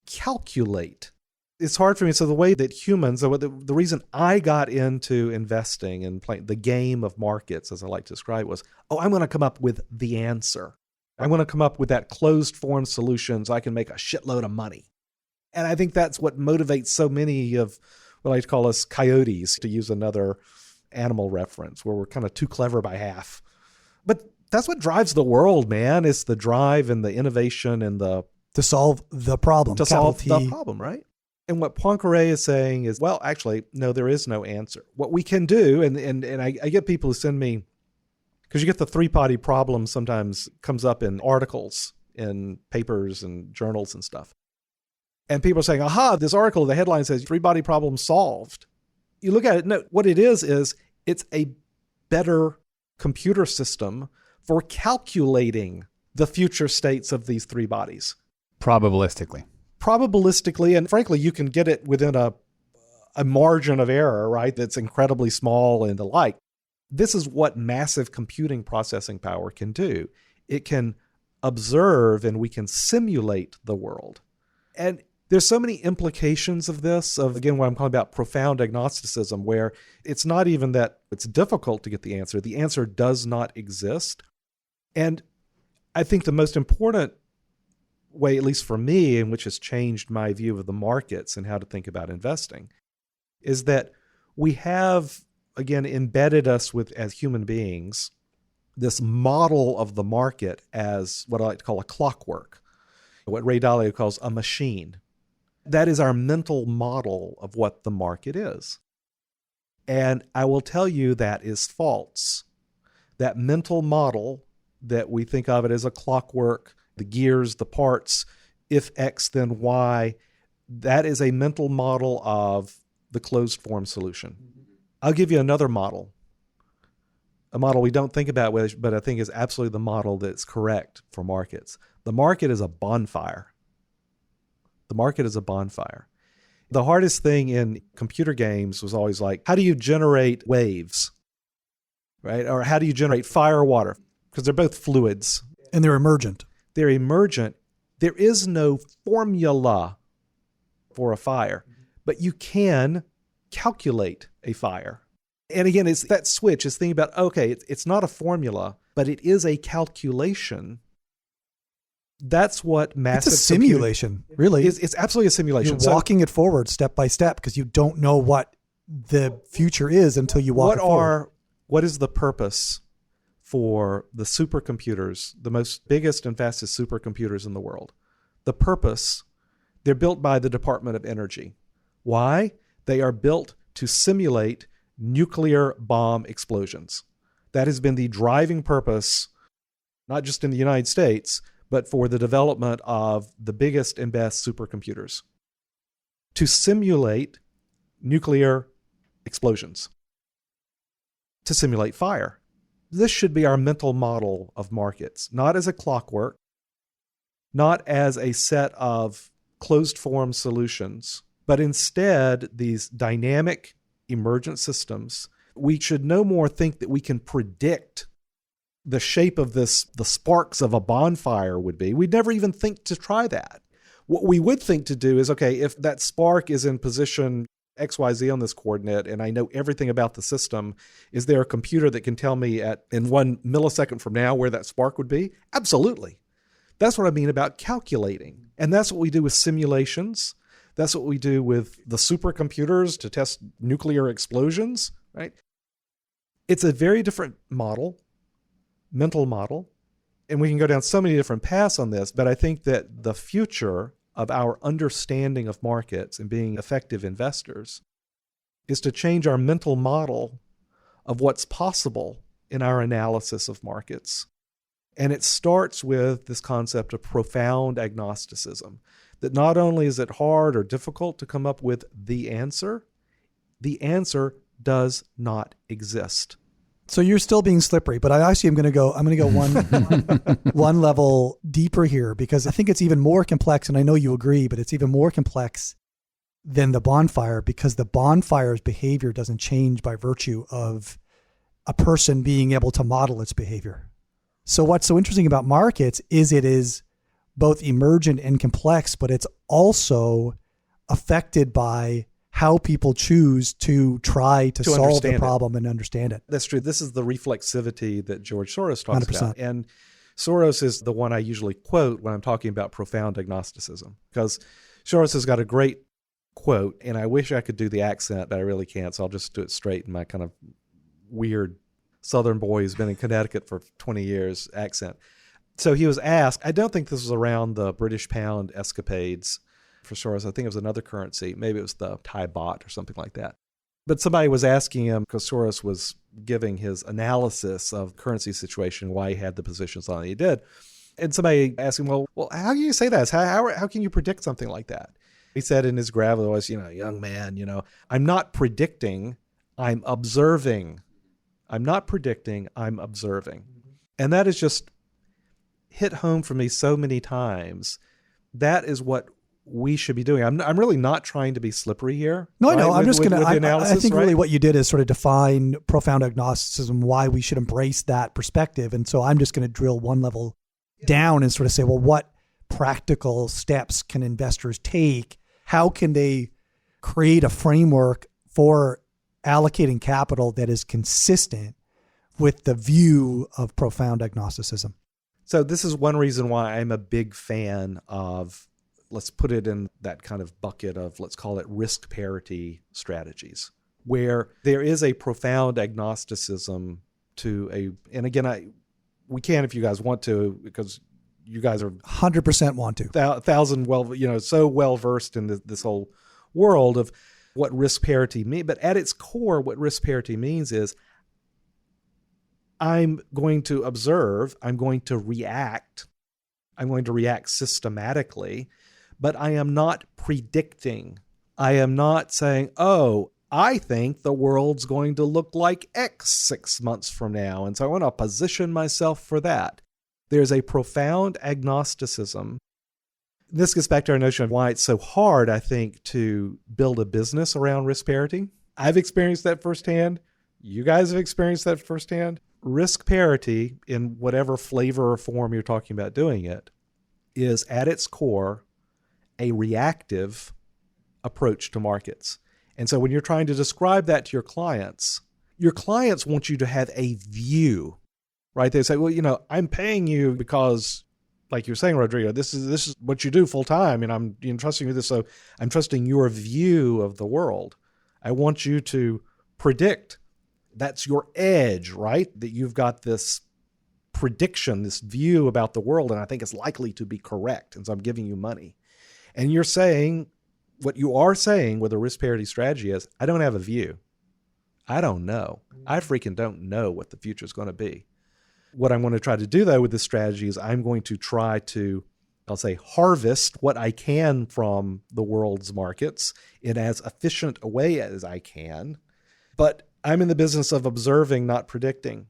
calculate. It's hard for me. So the way that humans, the reason I got into investing and playing the game of markets, as I like to describe, was, I'm going to come up with the answer. I'm going to come up with that closed form solution so I can make a shitload of money. And I think that's what motivates so many of what I like to call us coyotes, to use another animal reference, where we're kind of too clever by half. But that's what drives the world, man. It's the drive and the innovation and to solve the problem. To solve the problem, right? And what Poincaré is saying is, well, actually, no, there is no answer. What we can do, and I get people who send me, because you get the three-body problem sometimes comes up in articles, in papers and journals and stuff. And people are saying, aha, this article, the headline says three-body problem solved. You look at it, no, what it is it's a better computer system for calculating the future states of these three bodies. Probabilistically, and frankly, you can get it within a margin of error, right, that's incredibly small and the like. This is what massive computing processing power can do. It can observe and we can simulate the world. And there's so many implications of this, of, again, what I'm calling about profound agnosticism, where it's not even that it's difficult to get the answer. The answer does not exist. And I think the most important way, at least for me, in which has changed my view of the markets and how to think about investing, is that we have, again, embedded us with, as human beings, this model of the market as what I like to call a clockwork, what Ray Dalio calls a machine. That is our mental model of what the market is. And I will tell you that is false. That mental model that we think of it as a clockwork, the gears, the parts, if X, then Y, that is a mental model of the closed form solution. I'll give you another model, a model we don't think about, but I think is absolutely the model that's correct for markets. The market is a bonfire. The market is a bonfire. The hardest thing in computer games was always like, how do you generate waves, right? Or how do you generate fire or water? Because they're both fluids. And they're emergent. They're emergent. There is no formula for a fire, but you can calculate a fire. And again, it's that switch is thinking about, okay, it's not a formula, but it is a calculation. That's what massive... It's a simulation, really. It's absolutely a simulation. You're walking it forward step by step because you don't know what the future is until you walk it forward. What is the purpose for the supercomputers, the most biggest and fastest supercomputers in the world? The purpose, they're built by the Department of Energy. Why? They are built to simulate nuclear bomb explosions. That has been the driving purpose, not just in the United States, but for the development of the biggest and best supercomputers, to simulate nuclear explosions, to simulate fire. This should be our mental model of markets, not as a clockwork, not as a set of closed form solutions, but instead these dynamic emergent systems. We should no more think that we can predict the shape of the sparks of a bonfire would be. We'd never even think to try that. What we would think to do is, okay, if that spark is in position XYZ on this coordinate and I know everything about the system, is there a computer that can tell me in 1 millisecond from now where that spark would be? Absolutely. That's what I mean about calculating. And that's what we do with simulations. That's what we do with the supercomputers to test nuclear explosions, right? It's a very different model, mental model, and we can go down so many different paths on this, but I think that the future of our understanding of markets and being effective investors is to change our mental model of what's possible in our analysis of markets. And it starts with this concept of profound agnosticism, that not only is it hard or difficult to come up with the answer does not exist. So you're still being slippery, but I actually am going to go one level deeper here, because I think it's even more complex, and I know you agree, but it's even more complex than the bonfire, because the bonfire's behavior doesn't change by virtue of a person being able to model its behavior. So what's so interesting about markets is it is both emergent and complex, but it's also affected by how people choose to try to solve the problem and understand it. That's true. This is the reflexivity that George Soros talks 100%. about. And Soros is the one I usually quote when I'm talking about profound agnosticism, because Soros has got a great quote, and I wish I could do the accent, but I really can't, so I'll just do it straight in my kind of weird Southern boy who's been in Connecticut for 20 years accent. So he was asked, I don't think this was around the British pound escapades for Soros. I think it was another currency. Maybe it was the Thai baht or something like that. But somebody was asking him, because Soros was giving his analysis of currency situation, why he had the positions on that he did. And somebody asked him, well, how do you say that? How can you predict something like that? He said in his gravel voice, young man, I'm not predicting, I'm observing. I'm not predicting, I'm observing. And that has just hit home for me so many times. That is what we should be doing. I'm really not trying to be slippery here. No, I know. I'm just going to, I think right? really what you did is sort of define profound agnosticism, why we should embrace that perspective. And so I'm just going to drill one level down and sort of say, well, what practical steps can investors take? How can they create a framework for allocating capital that is consistent with the view of profound agnosticism? So this is one reason why I'm a big fan of, let's put it in that kind of bucket of, let's call it risk parity strategies, where there is a profound agnosticism and again, we can if you guys want to, because you guys are 100% want to. So well versed in this whole world of what risk parity means. But at its core, what risk parity means is I'm going to observe, I'm going to react systematically, but I am not predicting. I am not saying, I think the world's going to look like X 6 months from now, and so I want to position myself for that. There's a profound agnosticism. This gets back to our notion of why it's so hard, I think, to build a business around risk parity. I've experienced that firsthand. You guys have experienced that firsthand. Risk parity, in whatever flavor or form you're talking about doing it, is at its core a reactive approach to markets. And so when you're trying to describe that to your clients want you to have a view, right? They say, well, I'm paying you because, like you're saying, Rodrigo, this is what you do full time, and I'm entrusting you this, so I'm trusting your view of the world. I want you to predict. That's your edge, right? That you've got this prediction, this view about the world, and I think it's likely to be correct, and so I'm giving you money. And you're saying, what you are saying with a risk parity strategy is, I don't have a view. I don't know. I freaking don't know what the future is going to be. What I'm going to try to do, though, with this strategy is I'm going to try to, harvest what I can from the world's markets in as efficient a way as I can. But I'm in the business of observing, not predicting.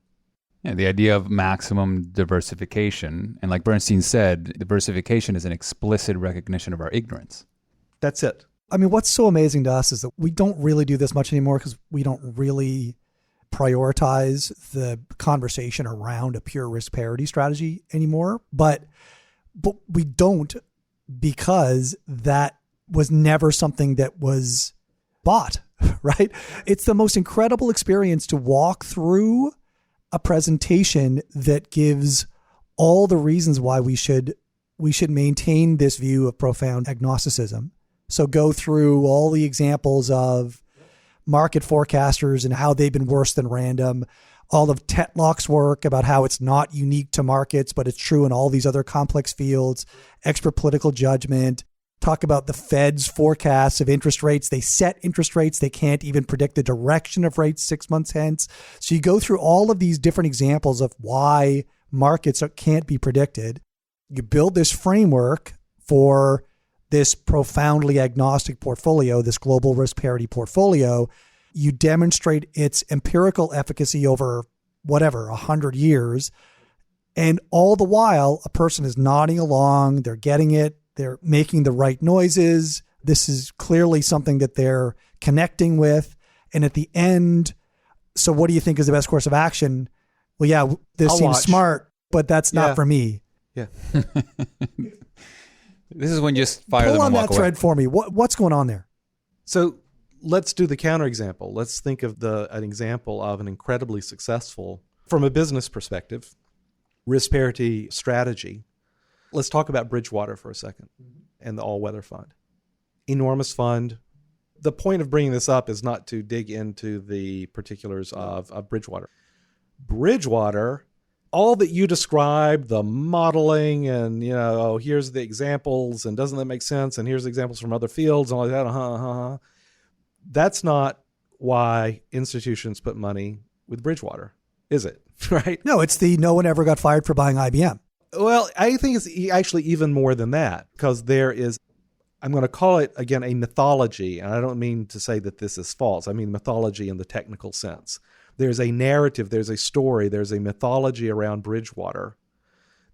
Yeah, the idea of maximum diversification. And like Bernstein said, diversification is an explicit recognition of our ignorance. That's it. I mean, what's so amazing to us is that we don't really do this much anymore because we don't really prioritize the conversation around a pure risk parity strategy anymore. But we don't, because that was never something that was bought, right? It's the most incredible experience to walk through a presentation that gives all the reasons why we should maintain this view of profound agnosticism. So go through all the examples of market forecasters and how they've been worse than random, all of Tetlock's work about how it's not unique to markets, but it's true in all these other complex fields, expert political judgment, talk about the Fed's forecasts of interest rates. They set interest rates. They can't even predict the direction of rates 6 months hence. So you go through all of these different examples of why markets can't be predicted. You build this framework for this profoundly agnostic portfolio, this global risk parity portfolio. You demonstrate its empirical efficacy over 100 years. And all the while, a person is nodding along, they're getting it, they're making the right noises. This is clearly something that they're connecting with. And at the end, so what do you think is the best course of action? Well, yeah, this seems smart, but that's not for me. Yeah. This is when you just fire them and walk away. Pull on that thread for me. What's going on there? So let's do the counterexample. Let's think of an example of an incredibly successful, from a business perspective, risk parity strategy. Let's talk about Bridgewater for a second and the all-weather fund. Enormous fund. The point of bringing this up is not to dig into the particulars of Bridgewater. Bridgewater, all that you described, the modeling and, here's the examples and doesn't that make sense? And here's the examples from other fields and all that. That's not why institutions put money with Bridgewater, is it? Right? No, it's no one ever got fired for buying IBM. Well, I think it's actually even more than that, because there is, I'm going to call it, again, a mythology. And I don't mean to say that this is false. I mean mythology in the technical sense. There's a narrative, there's a story, there's a mythology around Bridgewater.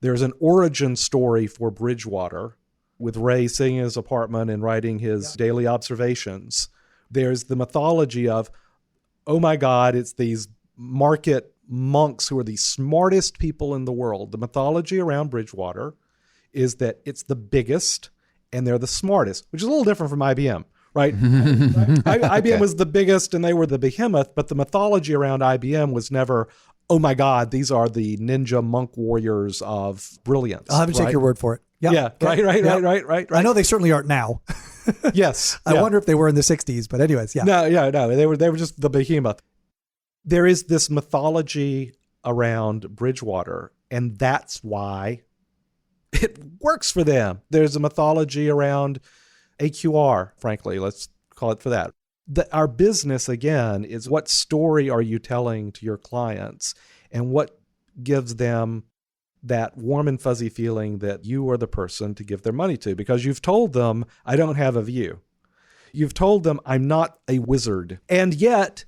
There's an origin story for Bridgewater, with Ray sitting in his apartment and writing his daily observations. There's the mythology of, oh my God, it's these market monks who are the smartest people in the world. The mythology around Bridgewater is that it's the biggest and they're the smartest, which is a little different from IBM, right? IBM was the biggest and they were the behemoth, but the mythology around IBM was never, oh my God, these are the ninja monk warriors of brilliance. I'll have to take your word for it. Yep. Yeah, okay. Right. I know they certainly aren't now. Yes. I wonder if they were in the 60s, but anyways, yeah. No. They were just the behemoth. There is this mythology around Bridgewater, and that's why it works for them. There's a mythology around AQR, frankly, let's call it for that. Our business, again, is what story are you telling to your clients, and what gives them that warm and fuzzy feeling that you are the person to give their money to, because you've told them, I don't have a view. You've told them, I'm not a wizard. And yet,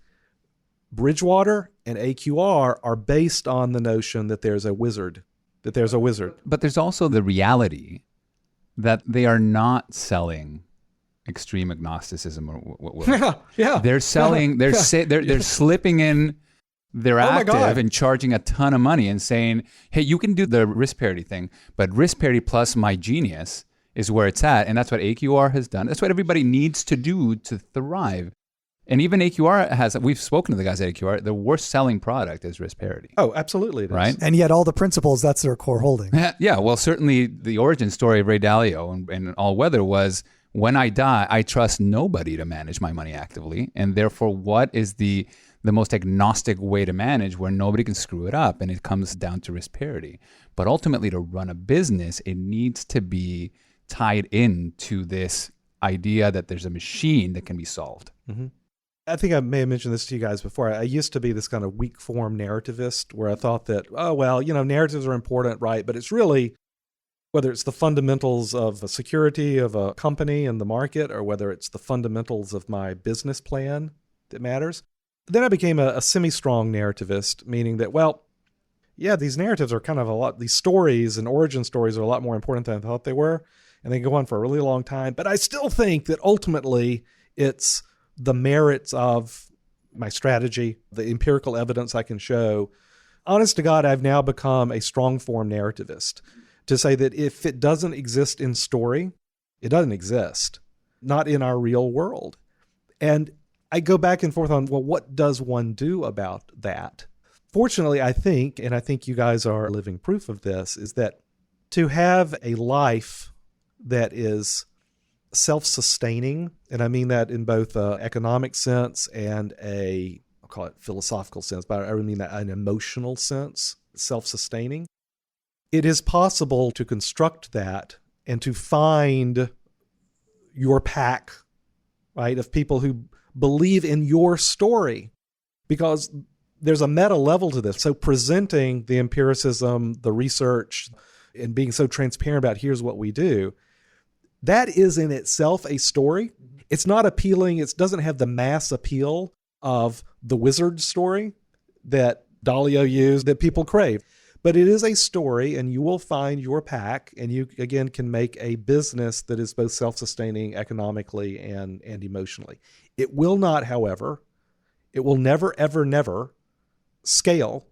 Bridgewater and AQR are based on the notion that there's a wizard, But there's also the reality that they are not selling extreme agnosticism or yeah. They're selling, they're slipping in their active and charging a ton of money and saying, hey, you can do the risk parity thing, but risk parity plus my genius is where it's at. And that's what AQR has done. That's what everybody needs to do to thrive. And even AQR has, we've spoken to the guys at AQR, the worst selling product is risk parity. Oh, absolutely it is. Right? And yet all the principles, that's their core holding. Yeah, well, certainly the origin story of Ray Dalio and All Weather was, when I die, I trust nobody to manage my money actively. And therefore, what is the most agnostic way to manage where nobody can screw it up? And it comes down to risk parity. But ultimately, to run a business, it needs to be tied into this idea that there's a machine that can be solved. Mm-hmm. I think I may have mentioned this to you guys before. I used to be this kind of weak form narrativist where I thought that, narratives are important, right? But it's really, whether it's the fundamentals of the security of a company and the market, or whether it's the fundamentals of my business plan that matters. Then I became a semi-strong narrativist, meaning that, these narratives are kind of these stories and origin stories are a lot more important than I thought they were. And they go on for a really long time. But I still think that ultimately it's the merits of my strategy, the empirical evidence I can show. Honest to God, I've now become a strong form narrativist to say that if it doesn't exist in story, it doesn't exist, not in our real world. And I go back and forth on, what does one do about that? Fortunately, I think you guys are living proof of this, is that to have a life that is self-sustaining, and I mean that in both an economic sense and I'll call it philosophical sense, but I mean that an emotional sense, self-sustaining. It is possible to construct that and to find your pack, right, of people who believe in your story, because there's a meta level to this. So presenting the empiricism, the research, and being so transparent about here's what we do, that is in itself a story. It's not appealing. It doesn't have the mass appeal of the wizard story that Dalio used that people crave. But it is a story, and you will find your pack, and you, again, can make a business that is both self-sustaining economically and emotionally. It will not, however, it will never, ever, never scale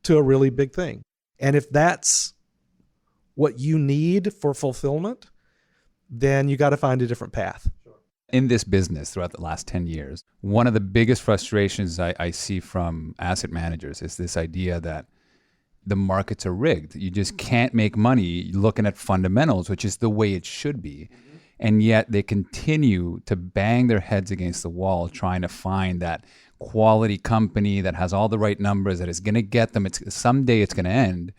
to a really big thing. And if that's what you need for fulfillment, then you got to find a different path. In this business throughout the last 10 years, one of the biggest frustrations I see from asset managers is this idea that the markets are rigged. You just can't make money looking at fundamentals, which is the way it should be. Mm-hmm. And yet they continue to bang their heads against the wall trying to find that quality company that has all the right numbers, that is going to get them. Someday it's going to end.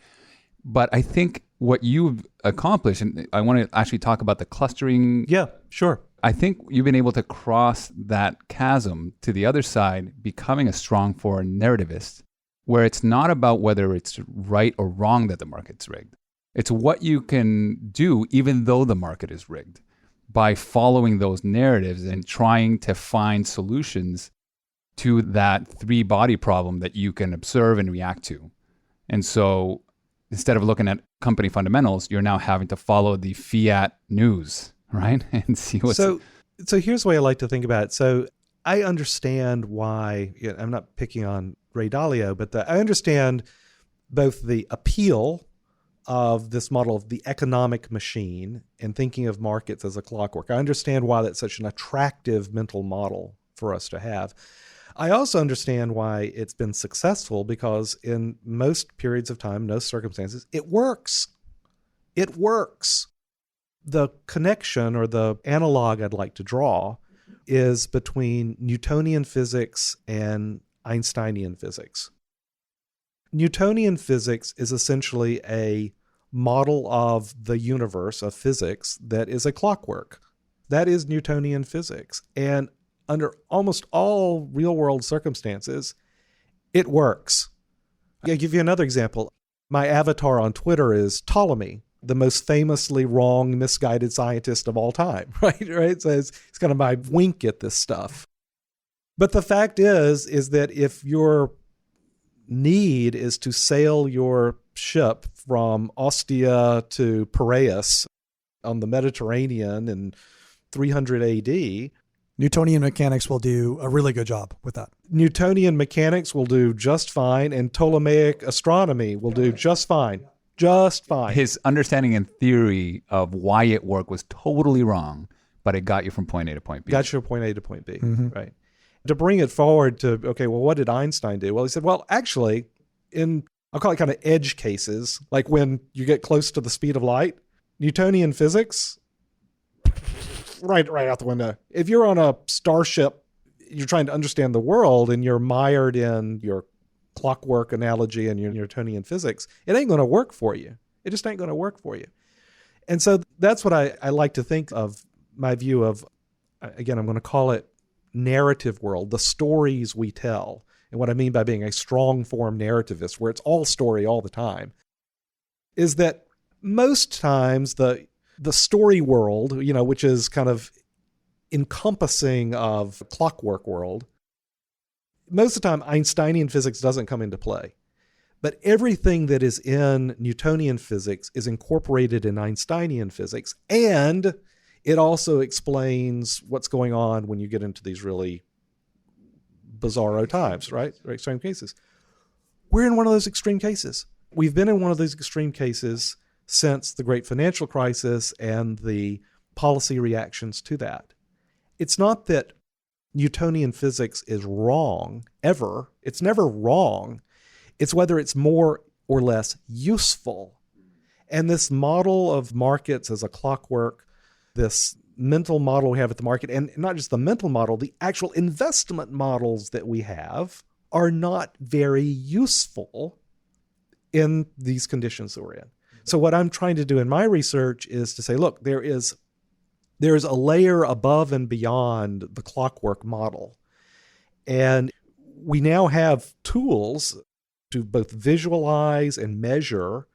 But I think what you've accomplished, and I want to actually talk about the clustering. Yeah, sure. I think you've been able to cross that chasm to the other side, becoming a strong foreign narrativist, where it's not about whether it's right or wrong that the market's rigged. It's what you can do even though the market is rigged by following those narratives and trying to find solutions to that three-body problem that you can observe and react to. And so instead of looking at company fundamentals, you're now having to follow the fiat news, right? And see what's... So here's the way I like to think about it. So I understand why, I'm not picking on Ray Dalio, but I understand both the appeal of this model of the economic machine and thinking of markets as a clockwork. I understand why that's such an attractive mental model for us to have. I also understand why it's been successful, because in most periods of time, most circumstances, it works. It works. The connection or the analog I'd like to draw is between Newtonian physics and Einsteinian physics. Newtonian physics is essentially a model of the universe, of physics, that is a clockwork. That is Newtonian physics. And under almost all real-world circumstances, it works. I'll give you another example. My avatar on Twitter is Ptolemy, the most famously wrong, misguided scientist of all time, right? So it's kind of my wink at this stuff. But the fact is that if your need is to sail your ship from Ostia to Piraeus on the Mediterranean in 300 AD, Newtonian mechanics will do a really good job with that. Newtonian mechanics will do just fine, and Ptolemaic astronomy will do just fine. Just fine. His understanding and theory of why it worked was totally wrong, but it got you from point A to point B. Got you from point A to point B, right? To bring it forward to, okay, well, what did Einstein do? Well, he said, well, actually, in, I'll call it kind of edge cases, like when you get close to the speed of light, Newtonian physics, right out the window. If you're on a starship, you're trying to understand the world and you're mired in your clockwork analogy and your Newtonian physics, it ain't going to work for you. It just ain't going to work for you. And so that's what I like to think of my view of, again, I'm going to call it narrative world, the stories we tell. And what I mean by being a strong form narrativist, where it's all story all the time, is that most times the story world, which is kind of encompassing of clockwork world, most of the time Einsteinian physics doesn't come into play. But everything that is in Newtonian physics is incorporated in Einsteinian physics, and it also explains what's going on when you get into these really bizarro times, right? Extreme cases. We're in one of those extreme cases. We've been in one of those extreme cases since the great financial crisis and the policy reactions to that. It's not that Newtonian physics is wrong, ever. It's never wrong. It's whether it's more or less useful. And this model of markets as a clockwork, this mental model we have at the market, and not just the mental model, the actual investment models that we have are not very useful in these conditions that we're in. So what I'm trying to do in my research is to say, look, there is a layer above and beyond the clockwork model. And we now have tools to both visualize and measure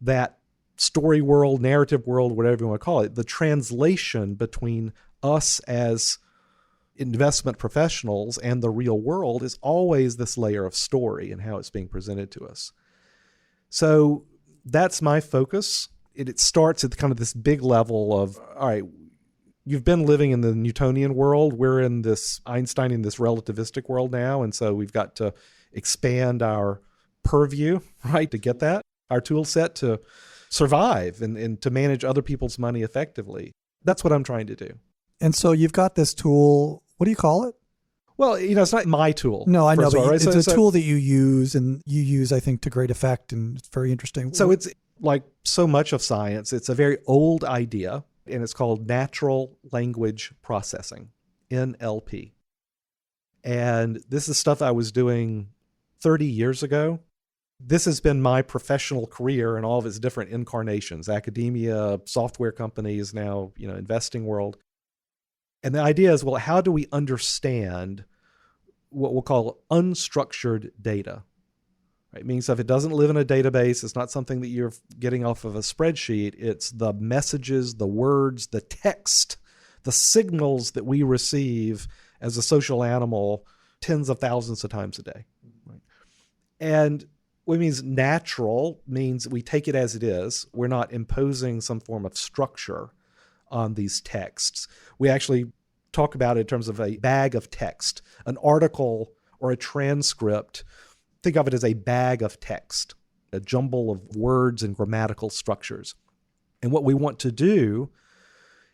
that story world, narrative world, whatever you want to call it, the translation between us as investment professionals and the real world is always this layer of story and how it's being presented to us. So that's my focus. It starts at kind of this big level of, all right, you've been living in the Newtonian world. We're in this Einsteinian, this relativistic world now. And so we've got to expand our purview, right, to get that, our tool set to survive and to manage other people's money effectively. That's what I'm trying to do. And so you've got this tool. What do you call it? Well, it's not my tool. No, I know, but all, right? it's a tool that you use, and you use, I think, to great effect, and it's very interesting. So it's like so much of science, it's a very old idea, and it's called natural language processing, NLP. And this is stuff I was doing 30 years ago. This has been my professional career in all of its different incarnations, academia, software companies, now, investing world. And the idea is, well, how do we understand what we'll call unstructured data? Right? Meaning stuff, it doesn't live in a database. It's not something that you're getting off of a spreadsheet. It's the messages, the words, the text, the signals that we receive as a social animal tens of thousands of times a day. Right? And what means natural means we take it as it is. We're not imposing some form of structure on these texts. We actually talk about it in terms of a bag of text, an article or a transcript. Think of it as a bag of text, a jumble of words and grammatical structures. And what we want to do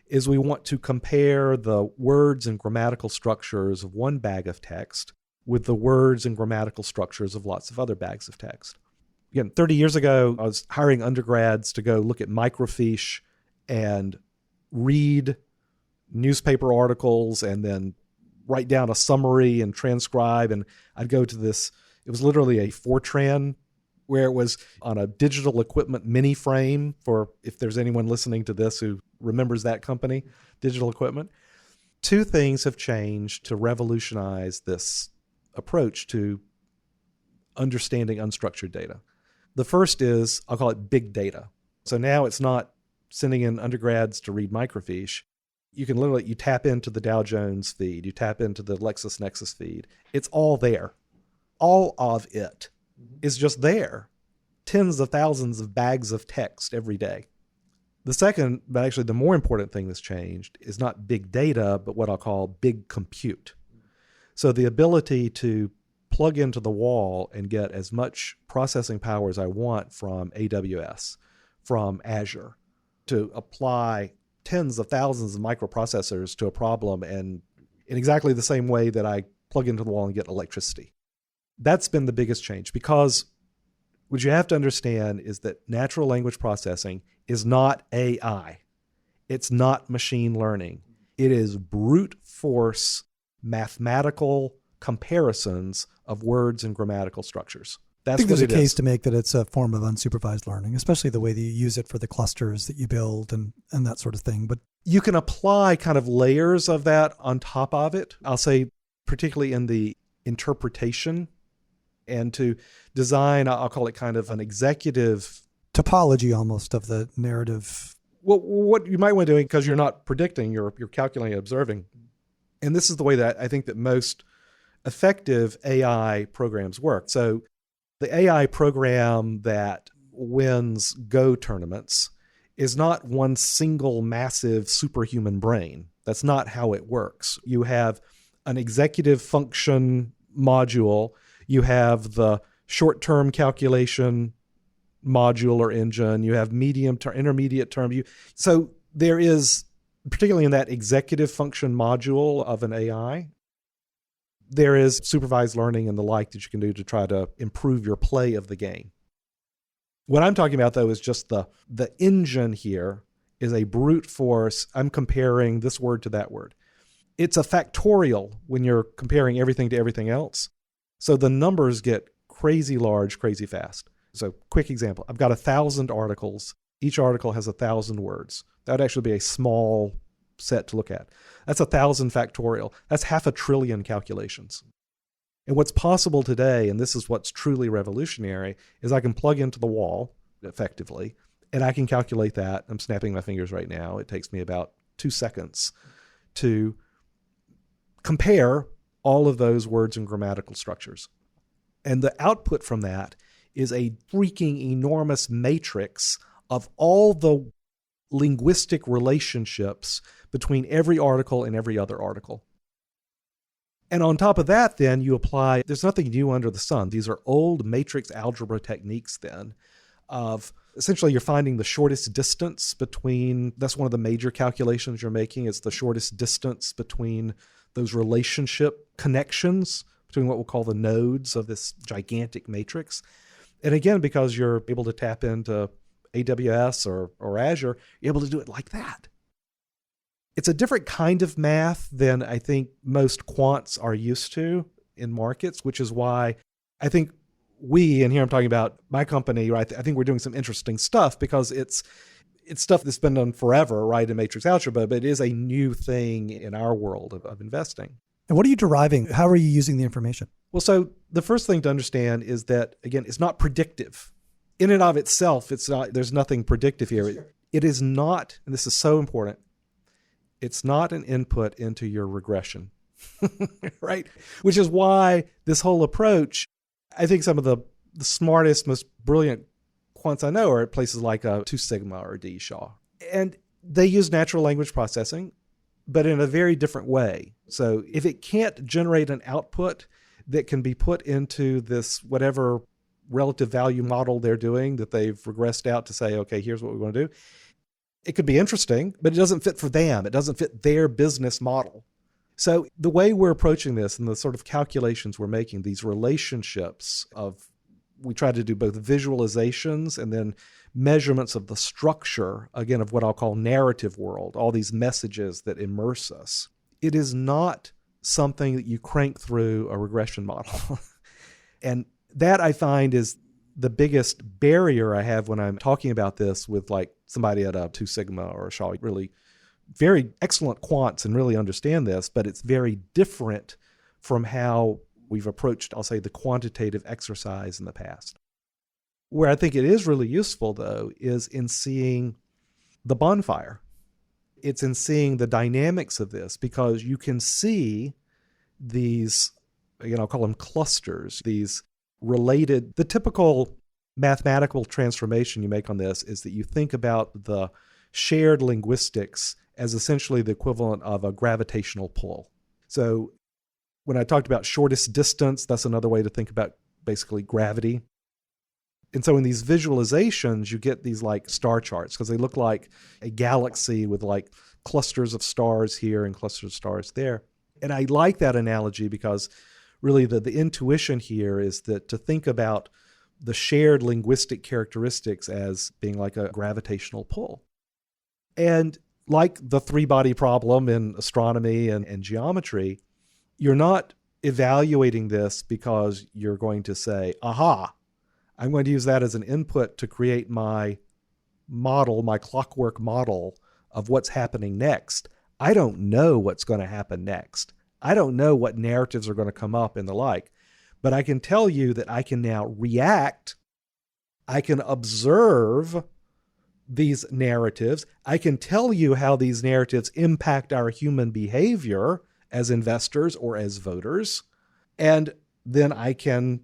is we want to compare the words and grammatical structures of one bag of text with the words and grammatical structures of lots of other bags of text. Again, 30 years ago, I was hiring undergrads to go look at microfiche and read newspaper articles and then write down a summary and transcribe. And I'd go to this, it was literally a Fortran where it was on a digital equipment mini frame, for if there's anyone listening to this who remembers that company, Digital Equipment. Two things have changed to revolutionize this approach to understanding unstructured data. The first is, I'll call it big data. So now it's not sending in undergrads to read microfiche. You can literally, you tap into the Dow Jones feed, you tap into the LexisNexis feed. It's all there. All of it is just there. Tens of thousands of bags of text every day. The second, but actually the more important thing that's changed is not big data, but what I'll call big compute. So the ability to plug into the wall and get as much processing power as I want from AWS, from Azure, to apply tens of thousands of microprocessors to a problem and in exactly the same way that I plug into the wall and get electricity. That's been the biggest change, because what you have to understand is that natural language processing is not AI. It's not machine learning. It is brute force mathematical comparisons of words and grammatical structures. I think there's a case to make that it's a form of unsupervised learning, especially the way that you use it for the clusters that you build and that sort of thing. But you can apply kind of layers of that on top of it. I'll say particularly in the interpretation and to design, I'll call it kind of an executive topology almost of the narrative. Well, what you might want to do, because you're not predicting, you're calculating and observing. And this is the way that I think that most effective AI programs work. So the AI program that wins Go tournaments is not one single massive superhuman brain. That's not how it works. You have an executive function module. You have the short-term calculation module or engine. You have medium term, intermediate term. So there is, particularly in that executive function module of an AI, there is supervised learning and the like that you can do to try to improve your play of the game. What I'm talking about, though, is just the engine here is a brute force. I'm comparing this word to that word. It's a factorial when you're comparing everything to everything else. So the numbers get crazy large, crazy fast. So quick example, I've got 1,000 articles. Each article has 1,000 words. That would actually be a small set to look at. That's 1,000 factorial. That's 500 billion calculations. And what's possible today, and this is what's truly revolutionary, is I can plug into the wall effectively, and I can calculate that. I'm snapping my fingers right now. It takes me about 2 seconds to compare all of those words and grammatical structures. And the output from that is a freaking enormous matrix of all the linguistic relationships between every article and every other article. And on top of that, then you apply, there's nothing new under the sun. These are old matrix algebra techniques then of essentially you're finding the shortest distance between, that's one of the major calculations you're making, is the shortest distance between those relationship connections between what we'll call the nodes of this gigantic matrix. And again, because you're able to tap into AWS or Azure, you're able to do it like that. It's a different kind of math than I think most quants are used to in markets, which is why I think we, and here I'm talking about my company, right? I think we're doing some interesting stuff because it's stuff that's been done forever, right, in matrix algebra, but it is a new thing in our world of investing. And what are you deriving? How are you using the information? Well, so the first thing to understand is that, again, it's not predictive. In and of itself, it's not. There's nothing predictive here. Sure. It is not, and this is so important, it's not an input into your regression, right? Which is why this whole approach, I think some of the smartest, most brilliant quants I know are at places like 2 Sigma or D Shaw. And they use natural language processing, but in a very different way. So if it can't generate an output that can be put into this whatever relative value model they're doing that they've regressed out to say, okay, here's what we want to do, it could be interesting, but it doesn't fit for them. It doesn't fit their business model. So the way we're approaching this and the sort of calculations we're making, these relationships of, we try to do both visualizations and then measurements of the structure, again, of what I'll call narrative world, all these messages that immerse us. It is not something that you crank through a regression model. And that I find is the biggest barrier I have when I'm talking about this with like somebody at a 2 Sigma or a Shaw, really very excellent quants and really understand this, but it's very different from how we've approached, I'll say, the quantitative exercise in the past. Where I think it is really useful, though, is in seeing the bonfire. It's in seeing the dynamics of this, because you can see these, I'll call them clusters, these related, the typical mathematical transformation you make on this is that you think about the shared linguistics as essentially the equivalent of a gravitational pull. So when I talked about shortest distance, that's another way to think about basically gravity. And so in these visualizations, you get these like star charts because they look like a galaxy with like clusters of stars here and clusters of stars there. And I like that analogy because really the intuition here is that to think about the shared linguistic characteristics as being like a gravitational pull. And like the 3-body problem in astronomy and geometry, you're not evaluating this because you're going to say, aha, I'm going to use that as an input to create my model, my clockwork model of what's happening next. I don't know what's going to happen next. I don't know what narratives are going to come up and the like, but I can tell you that I can now react. I can observe these narratives. I can tell you how these narratives impact our human behavior as investors or as voters. And then I can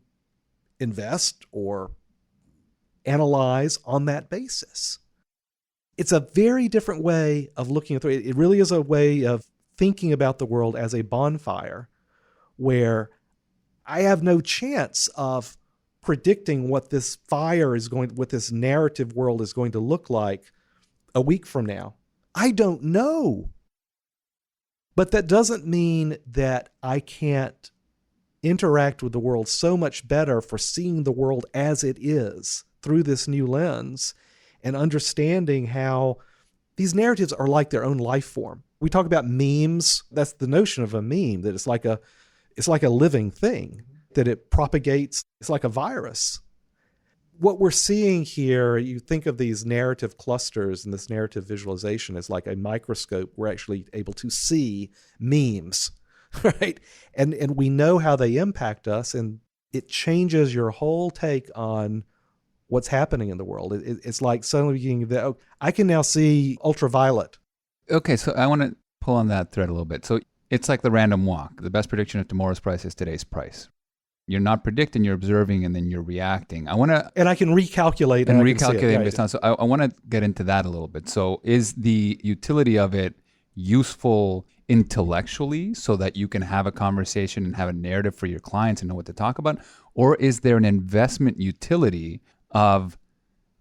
invest or analyze on that basis. It's a very different way of looking at it. It really is a way of thinking about the world as a bonfire where I have no chance of predicting what this fire is going, what this narrative world is going to look like a week from now. I don't know. But that doesn't mean that I can't interact with the world so much better for seeing the world as it is through this new lens and understanding how these narratives are like their own life form. We talk about memes. That's the notion of a meme, that it's like a living thing, that it propagates. It's like a virus. What we're seeing here, you think of these narrative clusters and this narrative visualization as like a microscope. We're actually able to see memes right? And we know how they impact us, and it changes your whole take on what's happening in the world. It's like suddenly I can now see ultraviolet. Okay, so I want to pull on that thread a little bit. So it's like the random walk. The best prediction of tomorrow's price is today's price. You're not predicting, you're observing, and then you're reacting. And I can recalculate based on. So I want to get into that a little bit. So is the utility of it useful intellectually so that you can have a conversation and have a narrative for your clients and know what to talk about? Or is there an investment utility of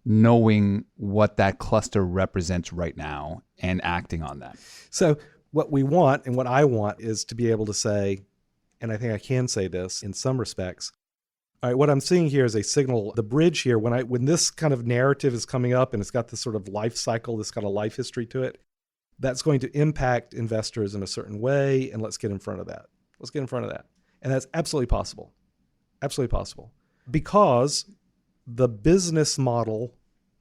knowing what that cluster represents right now and acting on that? So what we want and what I want is to be able to say, and I think I can say this in some respects, all right, what I'm seeing here is a signal. The bridge here, when this kind of narrative is coming up and it's got this sort of life cycle, this kind of life history to it, that's going to impact investors in a certain way, and let's get in front of that. And that's absolutely possible. Absolutely possible. Because the business model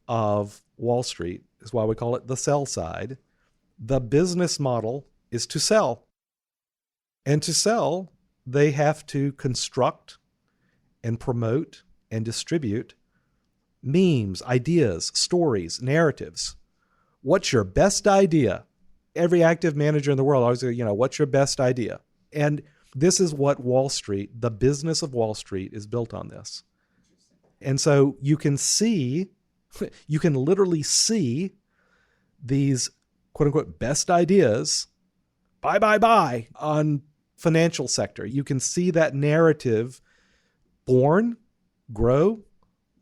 of Wall Street is why we call it the sell side. The business model is to sell. And to sell, they have to construct and promote and distribute memes, ideas, stories, narratives. What's your best idea? Every active manager in the world always goes, what's your best idea? And this is what Wall Street, the business of Wall Street, is built on this. And so you can literally see these quote unquote best ideas, buy on financial sector. You can see that narrative born, grow,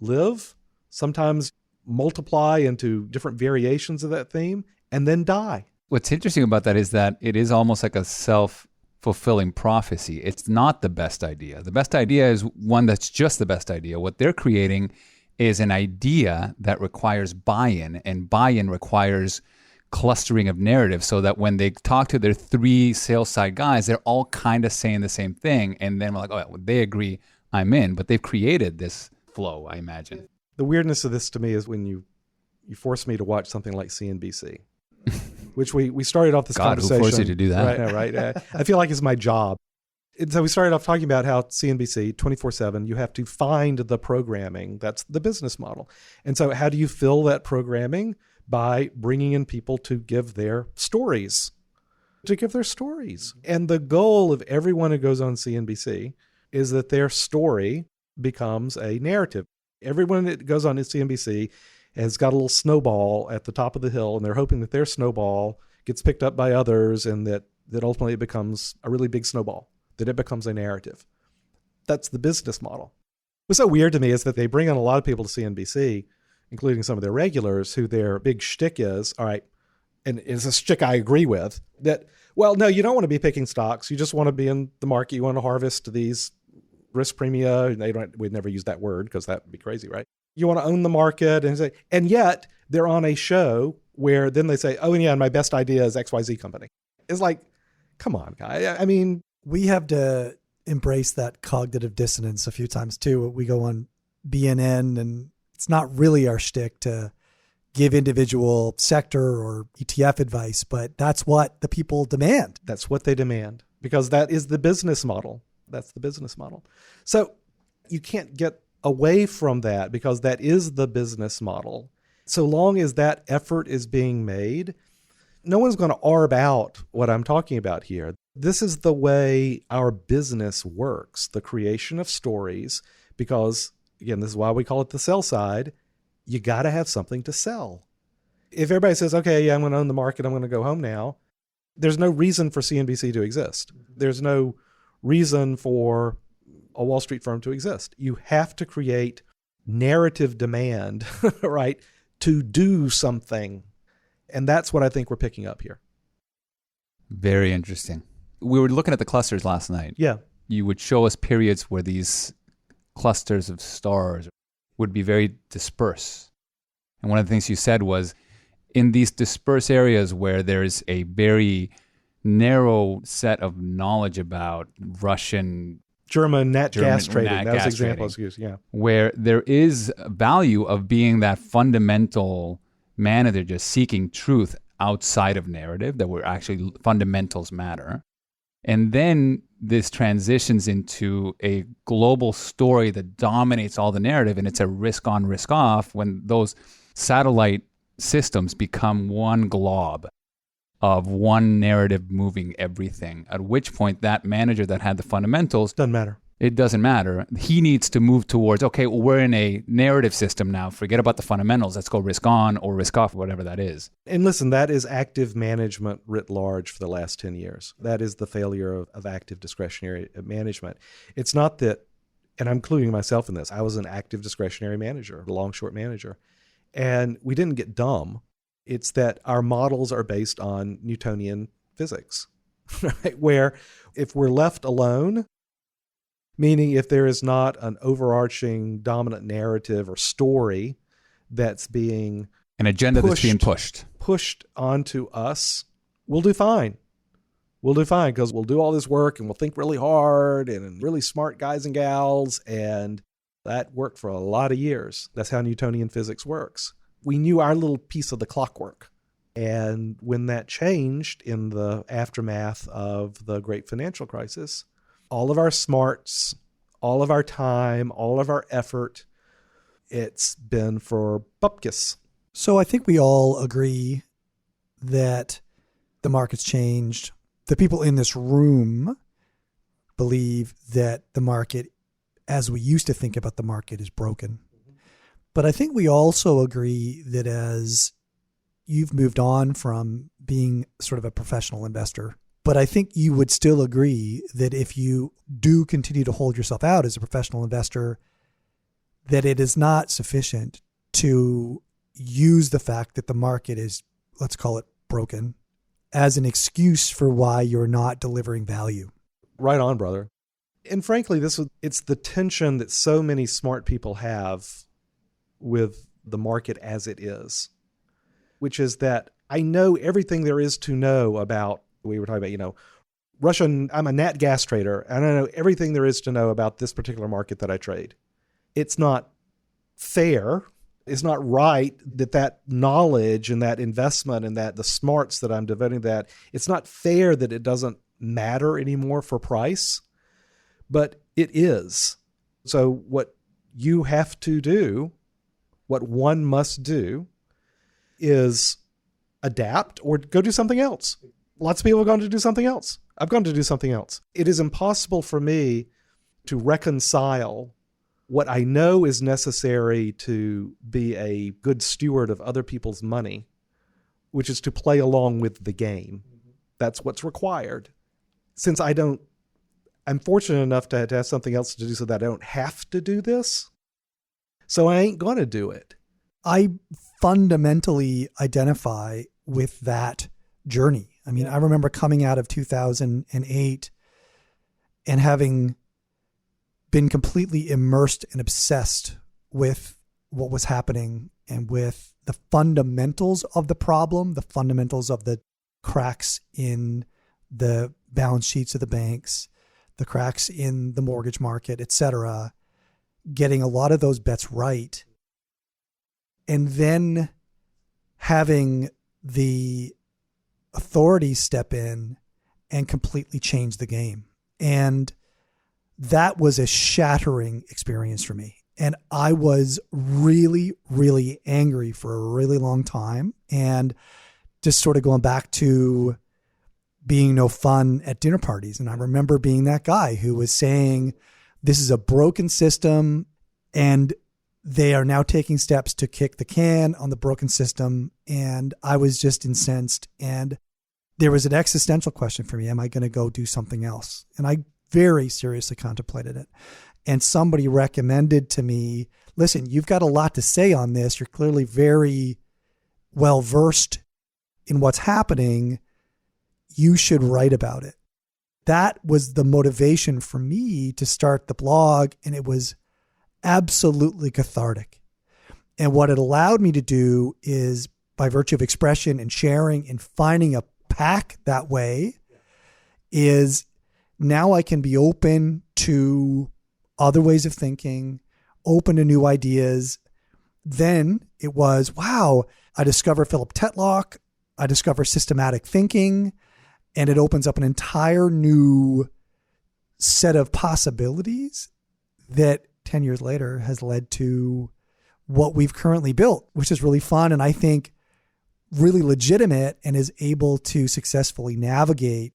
live, sometimes multiply into different variations of that theme, and then die. What's interesting about that is that it is almost like a self-fulfilling prophecy. It's not the best idea. The best idea is one that's just the best idea. What they're creating is an idea that requires buy-in, and buy-in requires clustering of narrative, so that when they talk to their three sales side guys, they're all kind of saying the same thing. And then we're like, oh, they agree, I'm in. But they've created this flow, I imagine. The weirdness of this to me is when you force me to watch something like CNBC, which we started off this conversation. God, who forced you to do that? Right. I feel like it's my job. And so we started off talking about how CNBC 24/7, you have to find the programming. That's the business model. And so how do you fill that programming? By bringing in people to give their stories. And the goal of everyone who goes on CNBC is that their story becomes a narrative. Everyone that goes on CNBC has got a little snowball at the top of the hill, and they're hoping that their snowball gets picked up by others, and that ultimately it becomes a really big snowball, that it becomes a narrative. That's the business model. What's so weird to me is that they bring on a lot of people to CNBC, including some of their regulars, who their big shtick is, all right, and it's a shtick I agree with, that, well, no, you don't want to be picking stocks. You just want to be in the market. You want to harvest these risk premia. We'd never use that word because that would be crazy, right? You want to own the market. And yet they're on a show where then they say, oh, and yeah, my best idea is XYZ company. It's like, come on, guy. I mean, we have to embrace that cognitive dissonance a few times too. We go on BNN, and it's not really our shtick to give individual sector or ETF advice, but that's what the people demand. That's what they demand, because that is the business model. That's the business model. So you can't get away from that, because that is the business model. So long as that effort is being made, no one's going to arb out what I'm talking about here. This is the way our business works, the creation of stories, because, again, this is why we call it the sell side. You got to have something to sell. If everybody says, okay, yeah, I'm going to own the market, I'm going to go home now, there's no reason for CNBC to exist. There's no reason for a Wall Street firm to exist. You have to create narrative demand, right, to do something. And that's what I think we're picking up here. Very interesting. We were looking at the clusters last night. Yeah. You would show us periods where these clusters of stars would be very dispersed. And one of the things you said was, in these dispersed areas where there's a very narrow set of knowledge about German nat gas trading. That was the example I was using, yeah. Where there is value of being that fundamental manager just seeking truth outside of narrative, that where actually fundamentals matter. And then this transitions into a global story that dominates all the narrative, and it's a risk on, risk off when those satellite systems become one glob of one narrative moving everything, at which point that manager that had the fundamentals, Doesn't matter. it doesn't matter. He needs to move towards, okay, well, we're in a narrative system now. Forget about the fundamentals. Let's go risk on or risk off, whatever that is. And listen, that is active management writ large for the last 10 years. That is the failure of active discretionary management. It's not that, and I'm including myself in this, I was an active discretionary manager, a long-short manager, and we didn't get dumb. It's that our models are based on Newtonian physics, right? Where if we're left alone, meaning if there is not an overarching dominant narrative or story that's being An agenda that's being pushed onto us, we'll do fine. We'll do fine because we'll do all this work and we'll think really hard and really smart guys and gals. And that worked for a lot of years. That's how Newtonian physics works. We knew our little piece of the clockwork. And when that changed in the aftermath of the great financial crisis, all of our smarts, all of our time, all of our effort, it's been for bupkis. So I think we all agree that the market's changed. The people in this room believe that the market, as we used to think about the market, is broken. But I think we also agree that as you've moved on from being sort of a professional investor, but I think you would still agree that if you do continue to hold yourself out as a professional investor, that it is not sufficient to use the fact that the market is, let's call it broken, as an excuse for why you're not delivering value. Right on, brother. And frankly, it's the tension that so many smart people have with the market as it is, which is that I know everything there is to know about, we were talking about, Russian, I'm a nat gas trader, and I know everything there is to know about this particular market that I trade. It's not fair. It's not right that knowledge and that investment and that the smarts that I'm devoting to that, it's not fair that it doesn't matter anymore for price, but it is. So what you have to do, what one must do, is adapt or go do something else. Lots of people have gone to do something else. I've gone to do something else. It is impossible for me to reconcile what I know is necessary to be a good steward of other people's money, which is to play along with the game. That's what's required. Since I'm fortunate enough to have something else to do so that I don't have to do this, so I ain't going to do it. I fundamentally identify with that journey. I mean, I remember coming out of 2008 and having been completely immersed and obsessed with what was happening and with the fundamentals of the problem, the fundamentals of the cracks in the balance sheets of the banks, the cracks in the mortgage market, et cetera, getting a lot of those bets right. And then having the authorities step in and completely change the game. And that was a shattering experience for me. And I was really, really angry for a really long time. And just sort of going back to being no fun at dinner parties. And I remember being that guy who was saying, this is a broken system and they are now taking steps to kick the can on the broken system. And I was just incensed. And there was an existential question for me. Am I going to go do something else? And I very seriously contemplated it. And somebody recommended to me, listen, you've got a lot to say on this. You're clearly very well versed in what's happening. You should write about it. That was the motivation for me to start the blog. And it was absolutely cathartic. And what it allowed me to do is, by virtue of expression and sharing and finding a pack that way, is now I can be open to other ways of thinking, open to new ideas. Then it was, wow, I discover Philip Tetlock. I discover systematic thinking. And it opens up an entire new set of possibilities that 10 years later has led to what we've currently built, which is really fun. And I think really legitimate and is able to successfully navigate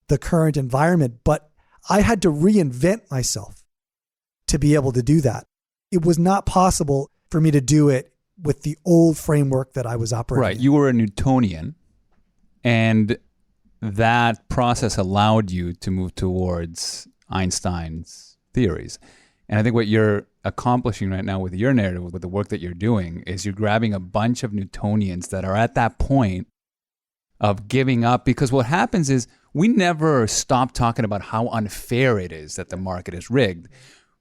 the current environment. But I had to reinvent myself to be able to do that. It was not possible for me to do it with the old framework that I was operating. Right. in. You were a Newtonian, and that process allowed you to move towards Einstein's theories. And I think what you're accomplishing right now with your narrative, with the work that you're doing, is you're grabbing a bunch of Newtonians that are at that point of giving up. Because what happens is we never stop talking about how unfair it is that the market is rigged.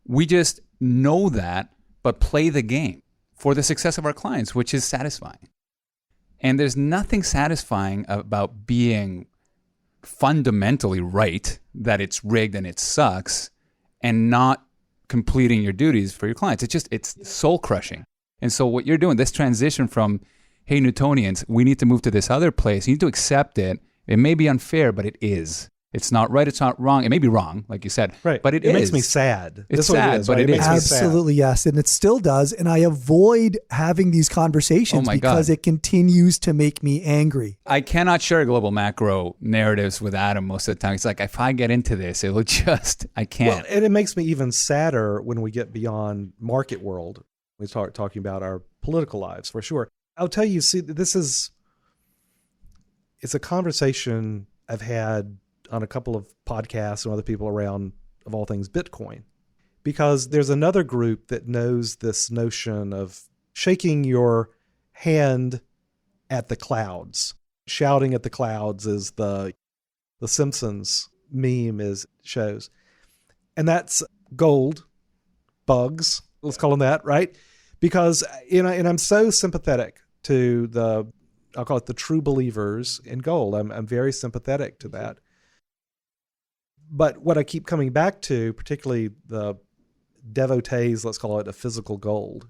We just know that, but play the game for the success of our clients, which is satisfying. And there's nothing satisfying about being fundamentally right, that it's rigged and it sucks, and not completing your duties for your clients. It's soul crushing. And so what you're doing, this transition from, hey, Newtonians, we need to move to this other place. You need to accept it. It may be unfair, but it is. It's not right. It's not wrong. It may be wrong, like you said, right. But it makes me sad. It's That's what sad, it is, but right? it is. Makes me sad. Absolutely, yes. And it still does. And I avoid having these conversations because it continues to make me angry. I cannot share global macro narratives with Adam most of the time. It's like, if I get into this, it'll just, I can't. Well, and it makes me even sadder when we get beyond market world. We start talking about our political lives, for sure. I'll tell you, see, it's a conversation I've had on a couple of podcasts and other people around, of all things, Bitcoin. Because there's another group that knows this notion of shaking your hand at the clouds. Shouting at the clouds, as the Simpsons meme shows. And that's gold, bugs, let's call them that, right? Because, and I'm so sympathetic to I'll call it the true believers in gold. I'm very sympathetic to that. But what I keep coming back to, particularly the devotees, let's call it, of physical gold,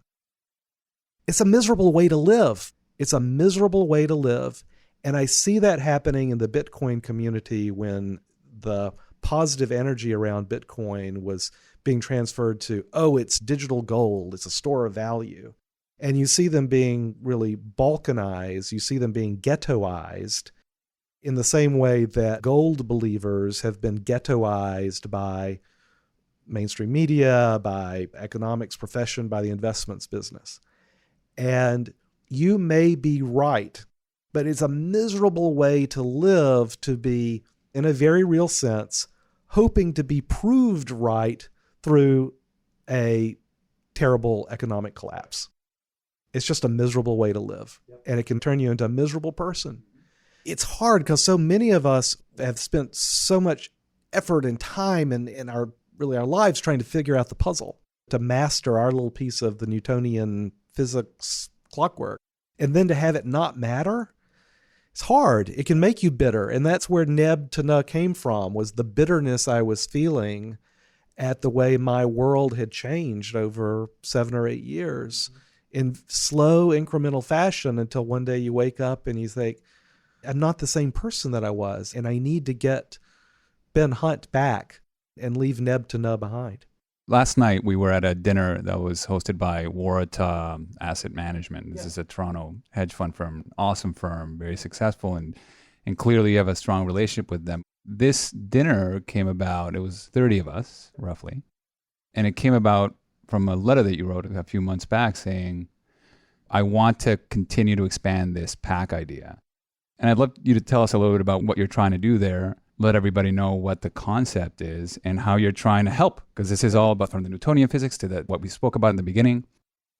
it's a miserable way to live. It's a miserable way to live. And I see that happening in the Bitcoin community when the positive energy around Bitcoin was being transferred to, oh, it's digital gold. It's a store of value. And you see them being really balkanized. You see them being ghettoized, in the same way that gold believers have been ghettoized by mainstream media, by economics profession, by the investments business. And you may be right, but it's a miserable way to live, to be, in a very real sense, hoping to be proved right through a terrible economic collapse. It's just a miserable way to live, and it can turn you into a miserable person. It's hard because so many of us have spent so much effort and time in our lives trying to figure out the puzzle, to master our little piece of the Newtonian physics clockwork. And then to have it not matter, it's hard. It can make you bitter. And that's where Neb to Na came from, was the bitterness I was feeling at the way my world had changed over 7 or 8 years in slow incremental fashion, until one day you wake up and you think, I'm not the same person that I was, and I need to get Ben Hunt back and leave Neb to Na behind. Last night, we were at a dinner that was hosted by Warata Asset Management. This is a Toronto hedge fund firm, awesome firm, very successful, and clearly you have a strong relationship with them. This dinner came about, it was 30 of us, roughly, and it came about from a letter that you wrote a few months back saying, I want to continue to expand this pack idea. And I'd love you to tell us a little bit about what you're trying to do there, let everybody know what the concept is and how you're trying to help, because this is all about, from the Newtonian physics to what we spoke about in the beginning.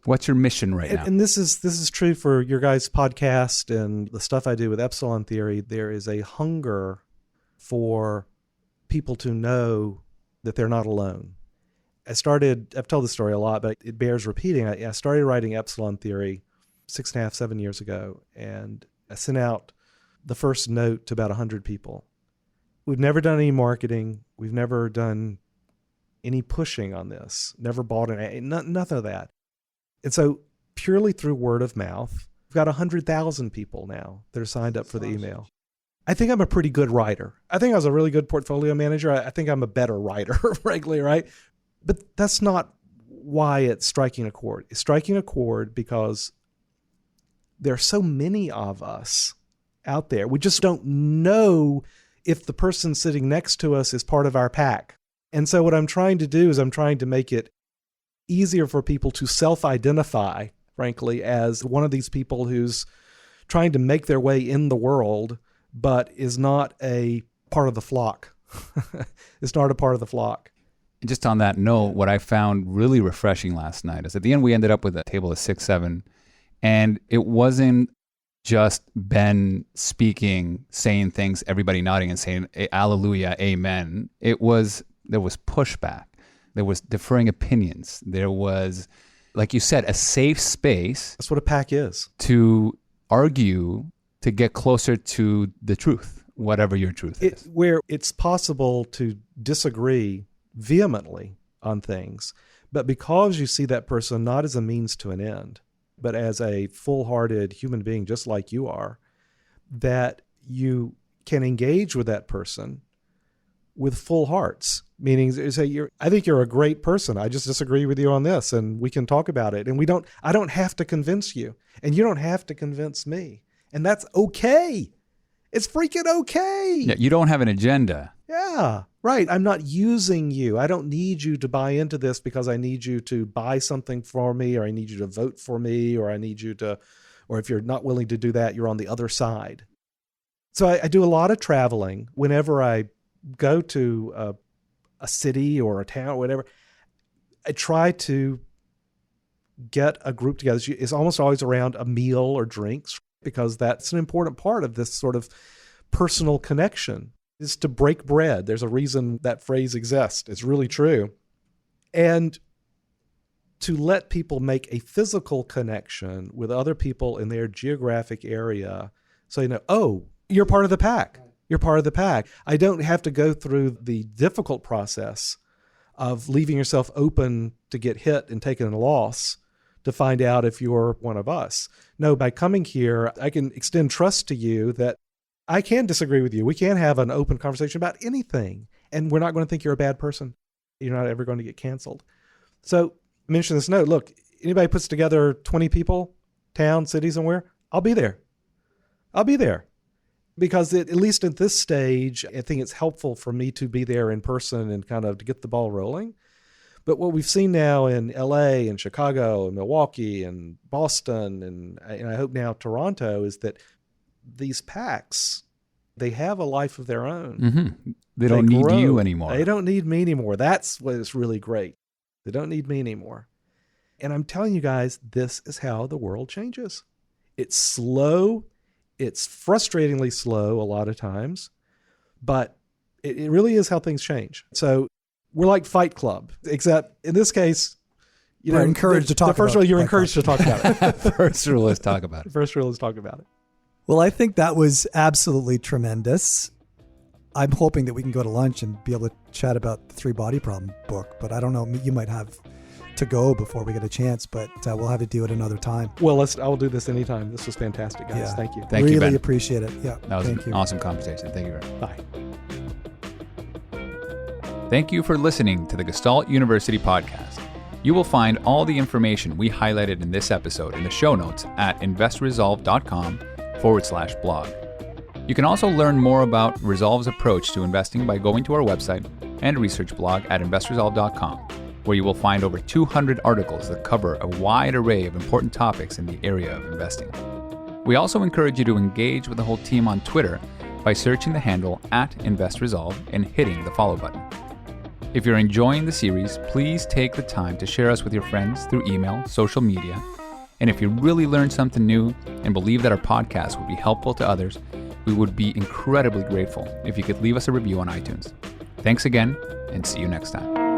What's your mission right now? And this is true for your guys' podcast and the stuff I do with Epsilon Theory. There is a hunger for people to know that they're not alone. I've told this story a lot, but it bears repeating. I started writing Epsilon Theory 6.5, 7 years ago, and I sent out the first note to about 100 people. We've never done any marketing. We've never done any pushing on this. Never bought nothing of that. And so purely through word of mouth, we've got 100,000 people now that are signed up for the email. I think I'm a pretty good writer. I think I was a really good portfolio manager. I think I'm a better writer, frankly, right? But that's not why it's striking a chord. It's striking a chord because there are so many of us out there. We just don't know if the person sitting next to us is part of our pack. And so what I'm trying to do is I'm trying to make it easier for people to self-identify, frankly, as one of these people who's trying to make their way in the world, but is not a part of the flock. It's not a part of the flock. And just on that note, what I found really refreshing last night is at the end we ended up with a table of 6, 7, and it wasn't just Ben speaking, saying things, everybody nodding and saying, hallelujah, amen. There was pushback. There was differing opinions. There was, like you said, a safe space. That's what a pack is. To argue, to get closer to the truth, whatever your truth is. Where it's possible to disagree vehemently on things, but because you see that person not as a means to an end, but as a full-hearted human being just like you are, that you can engage with that person with full hearts. Meaning, say, I think you're a great person. I just disagree with you on this, and we can talk about it. And I don't have to convince you, and you don't have to convince me. And that's okay. It's freaking okay. Yeah, you don't have an agenda. Yeah, right. I'm not using you. I don't need you to buy into this because I need you to buy something for me, or I need you to vote for me, or I need you to, or if you're not willing to do that, you're on the other side. So I do a lot of traveling whenever I go to a city or a town or whatever. I try to get a group together. It's almost always around a meal or drinks, because that's an important part of this sort of personal connection, is to break bread. There's a reason that phrase exists. It's really true. And to let people make a physical connection with other people in their geographic area. So, oh, you're part of the pack. You're part of the pack. I don't have to go through the difficult process of leaving yourself open to get hit and taking a loss to find out if you're one of us. No, by coming here, I can extend trust to you that I can disagree with you. We can have an open conversation about anything, and we're not going to think you're a bad person. You're not ever going to get canceled. So mention this note. Look, anybody puts together 20 people, town, city, somewhere, I'll be there. I'll be there. Because at least at this stage, I think it's helpful for me to be there in person and kind of to get the ball rolling. But what we've seen now in LA and Chicago and Milwaukee and Boston and I hope now Toronto is that these packs, they have a life of their own. Mm-hmm. They don't need you anymore. They don't need me anymore. That's what is really great. They don't need me anymore. And I'm telling you guys, this is how the world changes. It's slow. It's frustratingly slow a lot of times, but it really is how things change. So we're like Fight Club, except in this case, you're encouraged to talk about it. The first rule, you're encouraged to talk about it. First rule is talk about it. First rule is talk about it. Well, I think that was absolutely tremendous. I'm hoping that we can go to lunch and be able to chat about the 3 Body Problem book, but I don't know, you might have to go before we get a chance, but we'll have to do it another time. Well, I will do this anytime. This was fantastic, guys. Yeah. Thank you. Thank you, Ben. Really appreciate it. Yeah. That was an awesome conversation. Thank you very much. Bye. Thank you for listening to the Gestalt University podcast. You will find all the information we highlighted in this episode in the show notes at investresolve.com/blog. You can also learn more about Resolve's approach to investing by going to our website and research blog at investresolve.com, where you will find over 200 articles that cover a wide array of important topics in the area of investing. We also encourage you to engage with the whole team on Twitter by searching the handle @InvestResolve and hitting the follow button. If you're enjoying the series, please take the time to share us with your friends through email, social media, and if you really learned something new and believe that our podcast would be helpful to others, we would be incredibly grateful if you could leave us a review on iTunes. Thanks again, and see you next time.